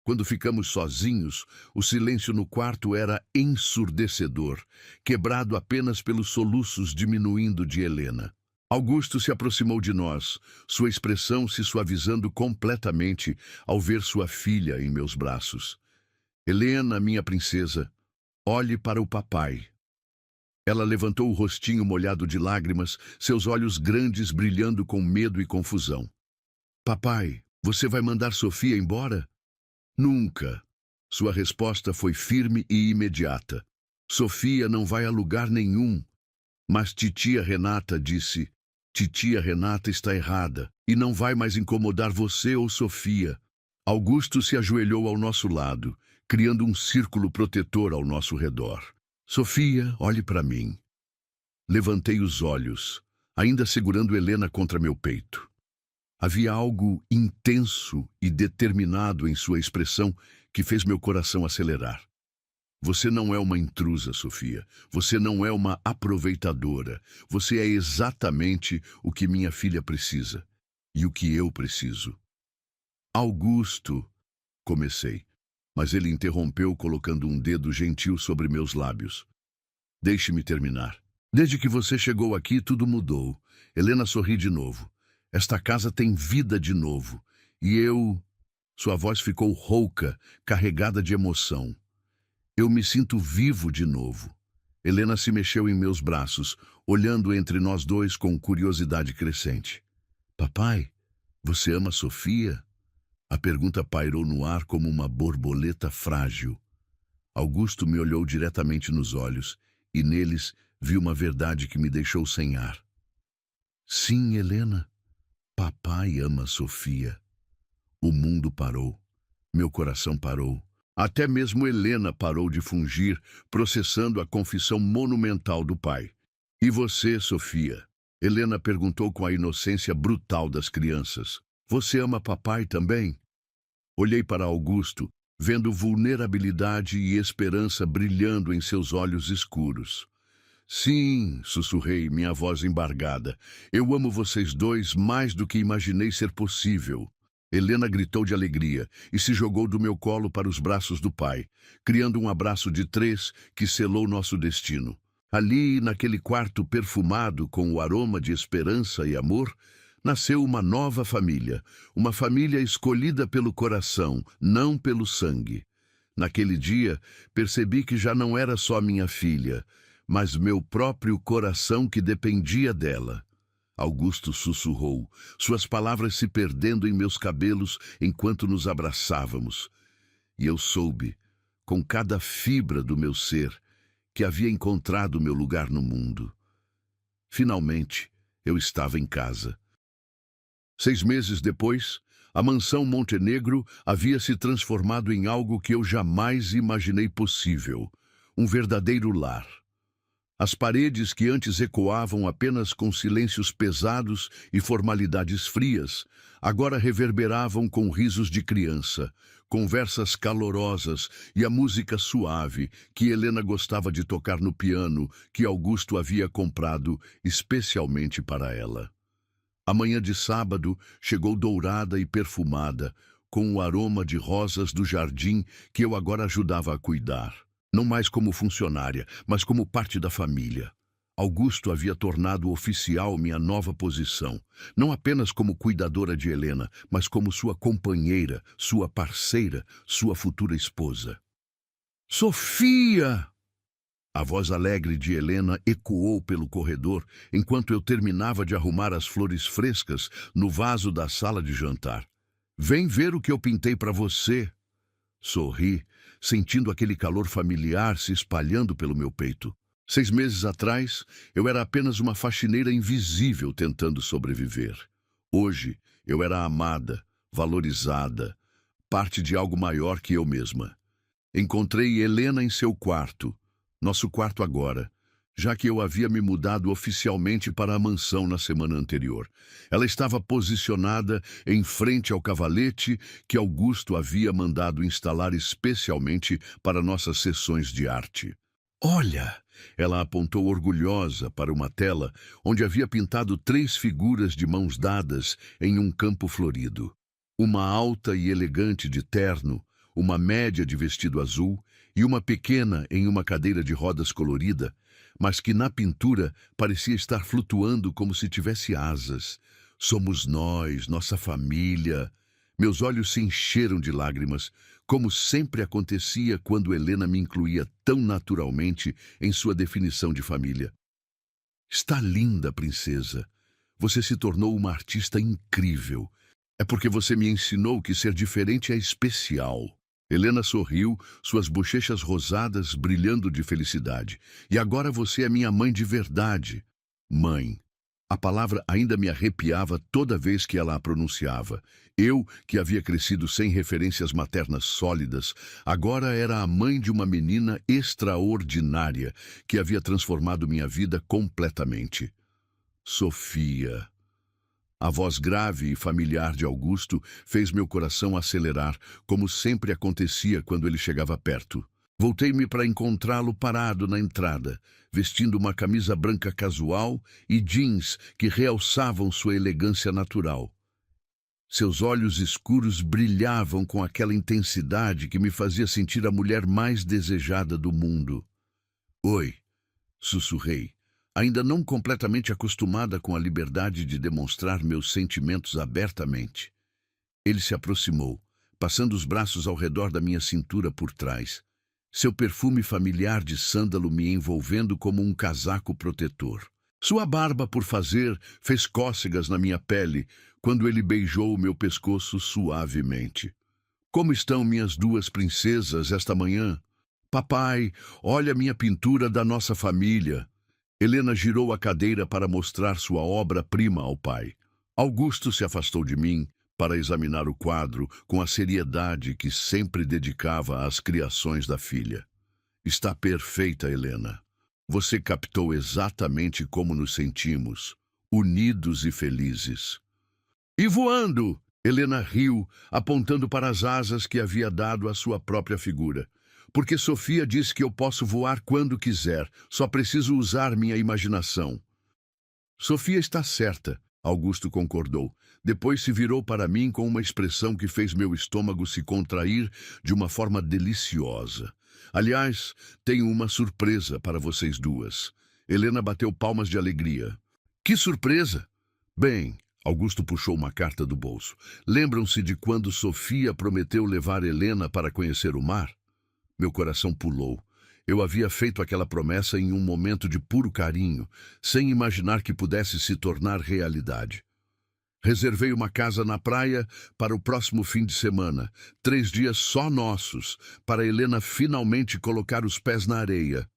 Quando ficamos sozinhos, o silêncio no quarto era ensurdecedor, quebrado apenas pelos soluços diminuindo de Helena. Augusto se aproximou de nós, sua expressão se suavizando completamente ao ver sua filha em meus braços. Helena, minha princesa, olhe para o papai. Ela levantou o rostinho molhado de lágrimas, seus olhos grandes brilhando com medo e confusão. Papai, você vai mandar Sofia embora? Nunca. Sua resposta foi firme e imediata. Sofia não vai a lugar nenhum. Mas titia Renata disse, titia Renata está errada e não vai mais incomodar você ou Sofia. Augusto se ajoelhou ao nosso lado, criando um círculo protetor ao nosso redor. Sofia, olhe para mim. Levantei os olhos, ainda segurando Helena contra meu peito. Havia algo intenso e determinado em sua expressão que fez meu coração acelerar. Você não é uma intrusa, Sofia. Você não é uma aproveitadora. Você é exatamente o que minha filha precisa e o que eu preciso. Augusto, comecei, mas ele interrompeu colocando um dedo gentil sobre meus lábios. Deixe-me terminar. Desde que você chegou aqui, tudo mudou. Helena sorri de novo. Esta casa tem vida de novo. E eu... Sua voz ficou rouca, carregada de emoção. Eu me sinto vivo de novo. Helena se mexeu em meus braços, olhando entre nós dois com curiosidade crescente. Papai, você ama Sofia? A pergunta pairou no ar como uma borboleta frágil. Augusto me olhou diretamente nos olhos, e neles vi uma verdade que me deixou sem ar. Sim, Helena. Papai ama Sofia. O mundo parou. Meu coração parou. Até mesmo Helena parou de fungir, processando a confissão monumental do pai. E você, Sofia? Helena perguntou com a inocência brutal das crianças. Você ama papai também? Olhei para Augusto, vendo vulnerabilidade e esperança brilhando em seus olhos escuros. Sim, sussurrei, minha voz embargada. Eu amo vocês dois mais do que imaginei ser possível. Helena gritou de alegria e se jogou do meu colo para os braços do pai, criando um abraço de 3 que selou nosso destino. Ali, naquele quarto perfumado com o aroma de esperança e amor, nasceu uma nova família, uma família escolhida pelo coração, não pelo sangue. Naquele dia, percebi que já não era só minha filha, mas meu próprio coração que dependia dela. Augusto sussurrou, suas palavras se perdendo em meus cabelos enquanto nos abraçávamos. E eu soube, com cada fibra do meu ser, que havia encontrado meu lugar no mundo. Finalmente, eu estava em casa. 6 meses depois, A mansão Montenegro havia se transformado em algo que eu jamais imaginei possível, um verdadeiro lar. As paredes que antes ecoavam apenas com silêncios pesados e formalidades frias, agora reverberavam com risos de criança, conversas calorosas e a música suave que Helena gostava de tocar no piano que Augusto havia comprado especialmente para ela. A manhã de sábado chegou dourada e perfumada, com o aroma de rosas do jardim que eu agora ajudava a cuidar. Não mais como funcionária, mas como parte da família. Augusto havia tornado oficial minha nova posição, não apenas como cuidadora de Helena, mas como sua companheira, sua parceira, sua futura esposa. Sofia! A voz alegre de Helena ecoou pelo corredor enquanto eu terminava de arrumar as flores frescas no vaso da sala de jantar. Vem ver o que eu pintei para você. Sorri, sentindo aquele calor familiar se espalhando pelo meu peito. 6 meses atrás, eu era apenas uma faxineira invisível tentando sobreviver. Hoje, eu era amada, valorizada, parte de algo maior que eu mesma. Encontrei Helena em seu quarto, nosso quarto agora, já que eu havia me mudado oficialmente para a mansão na semana anterior. Ela estava posicionada em frente ao cavalete que Augusto havia mandado instalar especialmente para nossas sessões de arte. Olha! Ela apontou orgulhosa para uma tela onde havia pintado 3 figuras de mãos dadas em um campo florido. Uma alta e elegante de terno, uma média de vestido azul e uma pequena em uma cadeira de rodas colorida, mas que na pintura parecia estar flutuando como se tivesse asas. Somos nós, nossa família. Meus olhos se encheram de lágrimas, como sempre acontecia quando Helena me incluía tão naturalmente em sua definição de família. Está linda, princesa. Você se tornou uma artista incrível. É porque você me ensinou que ser diferente é especial. Helena sorriu, suas bochechas rosadas brilhando de felicidade. E agora você é minha mãe de verdade. Mãe. A palavra ainda me arrepiava toda vez que ela a pronunciava. Eu, que havia crescido sem referências maternas sólidas, agora era a mãe de uma menina extraordinária que havia transformado minha vida completamente. Sofia. A voz grave e familiar de Augusto fez meu coração acelerar, como sempre acontecia quando ele chegava perto. Voltei-me para encontrá-lo parado na entrada, vestindo uma camisa branca casual e jeans que realçavam sua elegância natural. Seus olhos escuros brilhavam com aquela intensidade que me fazia sentir a mulher mais desejada do mundo. Oi, sussurrei, ainda não completamente acostumada com a liberdade de demonstrar meus sentimentos abertamente. Ele se aproximou, passando os braços ao redor da minha cintura por trás, seu perfume familiar de sândalo me envolvendo como um casaco protetor. Sua barba por fazer fez cócegas na minha pele quando ele beijou o meu pescoço suavemente. Como estão minhas 2 princesas esta manhã? Papai, olha minha pintura da nossa família. Helena girou a cadeira para mostrar sua obra-prima ao pai. Augusto se afastou de mim para examinar o quadro com a seriedade que sempre dedicava às criações da filha. Está perfeita, Helena. Você captou exatamente como nos sentimos, unidos e felizes. E voando! Helena riu, apontando para as asas que havia dado à sua própria figura. Porque Sofia disse que eu posso voar quando quiser, só preciso usar minha imaginação. Sofia está certa, Augusto concordou. Depois se virou para mim com uma expressão que fez meu estômago se contrair de uma forma deliciosa. Aliás, tenho uma surpresa para vocês 2. Helena bateu palmas de alegria. Que surpresa! Bem, Augusto puxou uma carta do bolso. Lembram-se de quando Sofia prometeu levar Helena para conhecer o mar? Meu coração pulou. Eu havia feito aquela promessa em um momento de puro carinho, sem imaginar que pudesse se tornar realidade. Reservei uma casa na praia para o próximo fim de semana, 3 dias só nossos, para Helena finalmente colocar os pés na areia.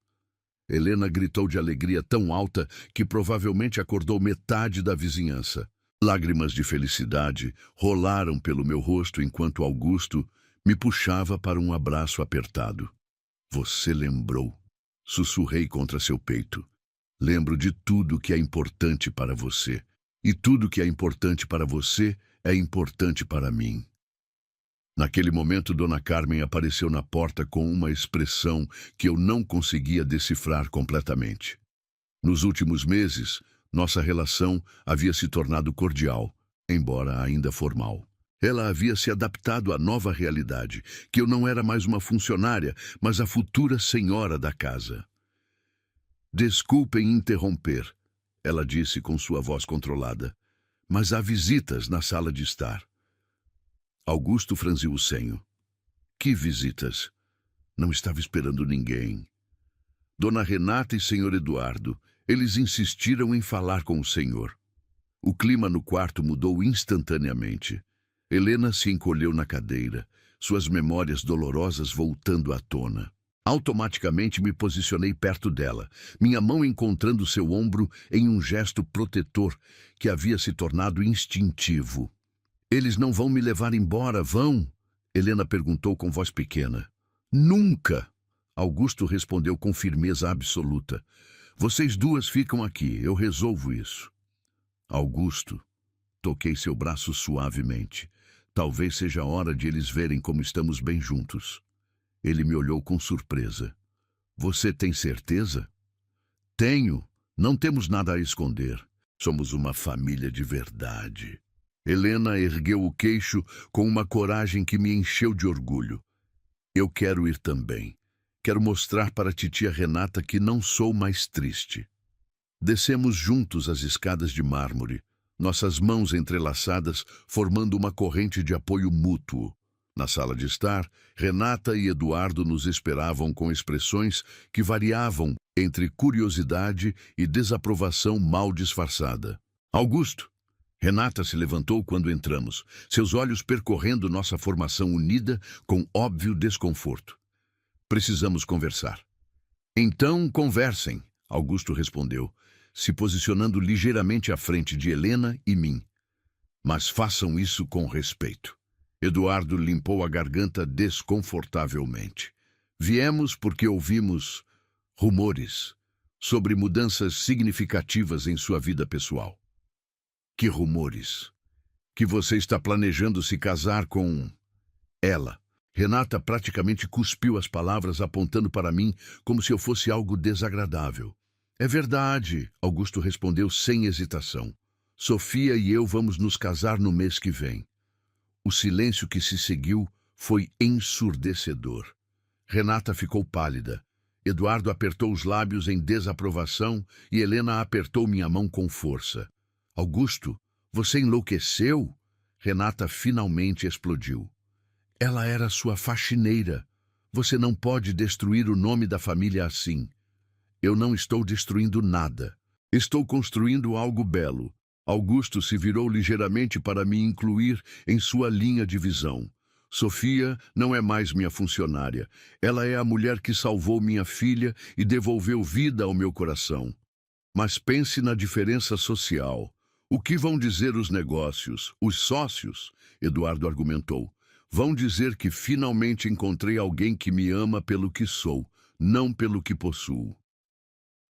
Helena gritou de alegria tão alta que provavelmente acordou metade da vizinhança. Lágrimas de felicidade rolaram pelo meu rosto enquanto Augusto me puxava para um abraço apertado. Você lembrou. Sussurrei contra seu peito. Lembro de tudo que é importante para você. E tudo que é importante para você é importante para mim. Naquele momento, Dona Carmen apareceu na porta com uma expressão que eu não conseguia decifrar completamente. Nos últimos meses, nossa relação havia se tornado cordial, embora ainda formal. Ela havia se adaptado à nova realidade, que eu não era mais uma funcionária, mas a futura senhora da casa. Desculpem interromper, ela disse com sua voz controlada, mas há visitas na sala de estar. Augusto franziu o senho. Que visitas? Não estava esperando ninguém. Dona Renata e senhor Eduardo, eles insistiram em falar com o senhor. O clima no quarto mudou instantaneamente. Helena se encolheu na cadeira, suas memórias dolorosas voltando à tona. Automaticamente me posicionei perto dela, minha mão encontrando seu ombro em um gesto protetor que havia se tornado instintivo. Eles não vão me levar embora, vão? Helena perguntou com voz pequena. Nunca! Augusto respondeu com firmeza absoluta. Vocês duas ficam aqui, eu resolvo isso. Augusto, toquei seu braço suavemente. Talvez seja a hora de eles verem como estamos bem juntos. Ele me olhou com surpresa. Você tem certeza? Tenho. Não temos nada a esconder. Somos uma família de verdade. Helena ergueu o queixo com uma coragem que me encheu de orgulho. Eu quero ir também. Quero mostrar para a titia Renata que não sou mais triste. Descemos juntos as escadas de mármore, nossas mãos entrelaçadas formando uma corrente de apoio mútuo. Na sala de estar, Renata e Eduardo nos esperavam com expressões que variavam entre curiosidade e desaprovação mal disfarçada. Augusto! Renata se levantou quando entramos, seus olhos percorrendo nossa formação unida com óbvio desconforto. Precisamos conversar. Então, conversem, Augusto respondeu, se posicionando ligeiramente à frente de Helena e mim. Mas façam isso com respeito. Eduardo limpou a garganta desconfortavelmente. Viemos porque ouvimos rumores sobre mudanças significativas em sua vida pessoal. Que rumores? Que você está planejando se casar com ela. Renata praticamente cuspiu as palavras apontando para mim como se eu fosse algo desagradável. É verdade, Augusto respondeu sem hesitação. Sofia e eu vamos nos casar no mês que vem. O silêncio que se seguiu foi ensurdecedor. Renata ficou pálida. Eduardo apertou os lábios em desaprovação e Helena apertou minha mão com força. Augusto, você enlouqueceu? Renata finalmente explodiu. Ela era sua faxineira. Você não pode destruir o nome da família assim. Eu não estou destruindo nada. Estou construindo algo belo. Augusto se virou ligeiramente para me incluir em sua linha de visão. Sofia não é mais minha funcionária. Ela é a mulher que salvou minha filha e devolveu vida ao meu coração. Mas pense na diferença social. O que vão dizer os negócios, os sócios? Eduardo argumentou. Vão dizer que finalmente encontrei alguém que me ama pelo que sou, não pelo que possuo.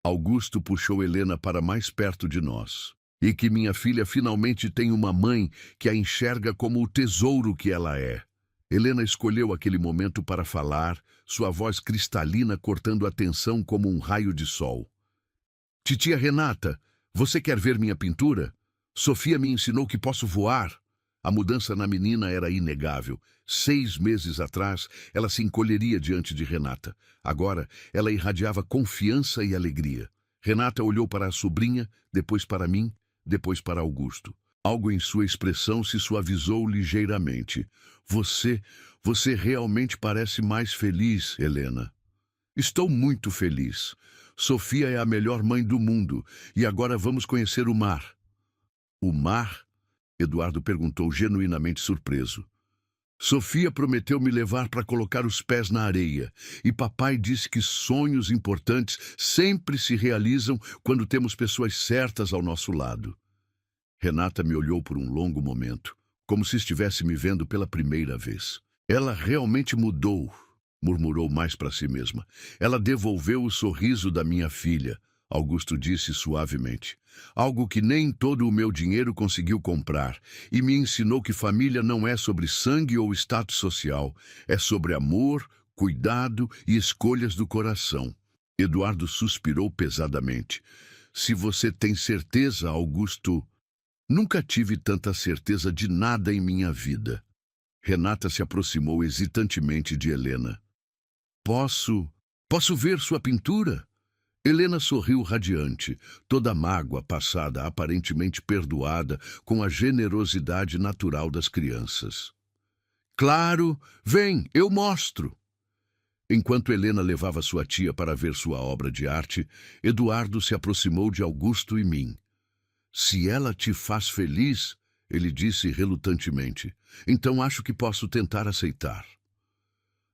Augusto puxou Helena para mais perto de nós. E que minha filha finalmente tem uma mãe que a enxerga como o tesouro que ela é. Helena escolheu aquele momento para falar, sua voz cristalina cortando a tensão como um raio de sol. Titia Renata, você quer ver minha pintura? Sofia me ensinou que posso voar. A mudança na menina era inegável. 6 meses atrás, ela se encolheria diante de Renata. Agora, ela irradiava confiança e alegria. Renata olhou para a sobrinha, depois para mim, depois para Augusto. Algo em sua expressão se suavizou ligeiramente. Você realmente parece mais feliz, Helena. Estou muito feliz. Sofia é a melhor mãe do mundo e agora vamos conhecer o mar. O mar? Eduardo perguntou genuinamente surpreso. Sofia prometeu me levar para colocar os pés na areia e papai disse que sonhos importantes sempre se realizam quando temos pessoas certas ao nosso lado. Renata me olhou por um longo momento, como se estivesse me vendo pela primeira vez. Ela realmente mudou, murmurou mais para si mesma. Ela devolveu o sorriso da minha filha, Augusto disse suavemente. Algo que nem todo o meu dinheiro conseguiu comprar, e me ensinou que família não é sobre sangue ou status social, é sobre amor, cuidado e escolhas do coração. Eduardo suspirou pesadamente. Se você tem certeza, Augusto... Nunca tive tanta certeza de nada em minha vida. Renata se aproximou hesitantemente de Helena. Posso ver sua pintura? Helena sorriu radiante, toda mágoa passada, aparentemente perdoada, com a generosidade natural das crianças. Claro, vem, eu mostro. Enquanto Helena levava sua tia para ver sua obra de arte, Eduardo se aproximou de Augusto e mim. Se ela te faz feliz, ele disse relutantemente, então acho que posso tentar aceitar.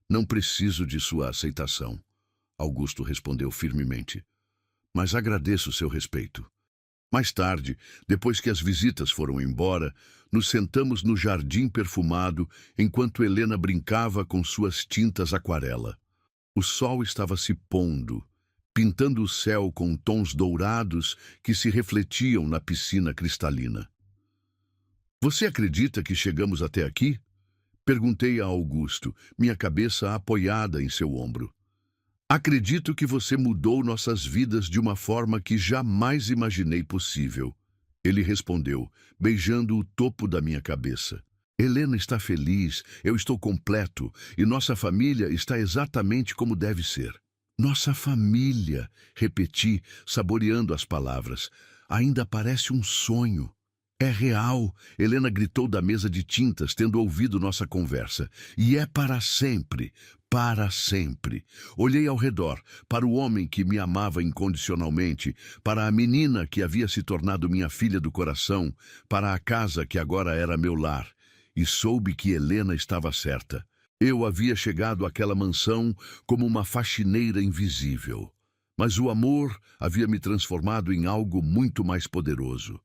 Não preciso de sua aceitação, Augusto respondeu firmemente, mas agradeço seu respeito. Mais tarde, depois que as visitas foram embora, nos sentamos no jardim perfumado enquanto Helena brincava com suas tintas aquarela. O sol estava se pondo, pintando o céu com tons dourados que se refletiam na piscina cristalina. Você acredita que chegamos até aqui? Perguntei a Augusto, minha cabeça apoiada em seu ombro. Acredito que você mudou nossas vidas de uma forma que jamais imaginei possível. Ele respondeu, beijando o topo da minha cabeça. Helena está feliz, eu estou completo, e nossa família está exatamente como deve ser. Nossa família, repeti, saboreando as palavras. Ainda parece um sonho. É real, Helena gritou da mesa de tintas, tendo ouvido nossa conversa. E é para sempre, para sempre. Olhei ao redor, para o homem que me amava incondicionalmente, para a menina que havia se tornado minha filha do coração, para a casa que agora era meu lar, e soube que Helena estava certa. Eu havia chegado àquela mansão como uma faxineira invisível, mas o amor havia me transformado em algo muito mais poderoso.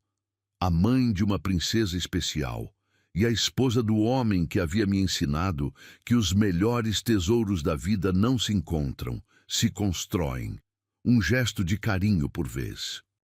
A mãe de uma princesa especial e a esposa do homem que havia me ensinado que os melhores tesouros da vida não se encontram, se constroem. Um gesto de carinho por vez.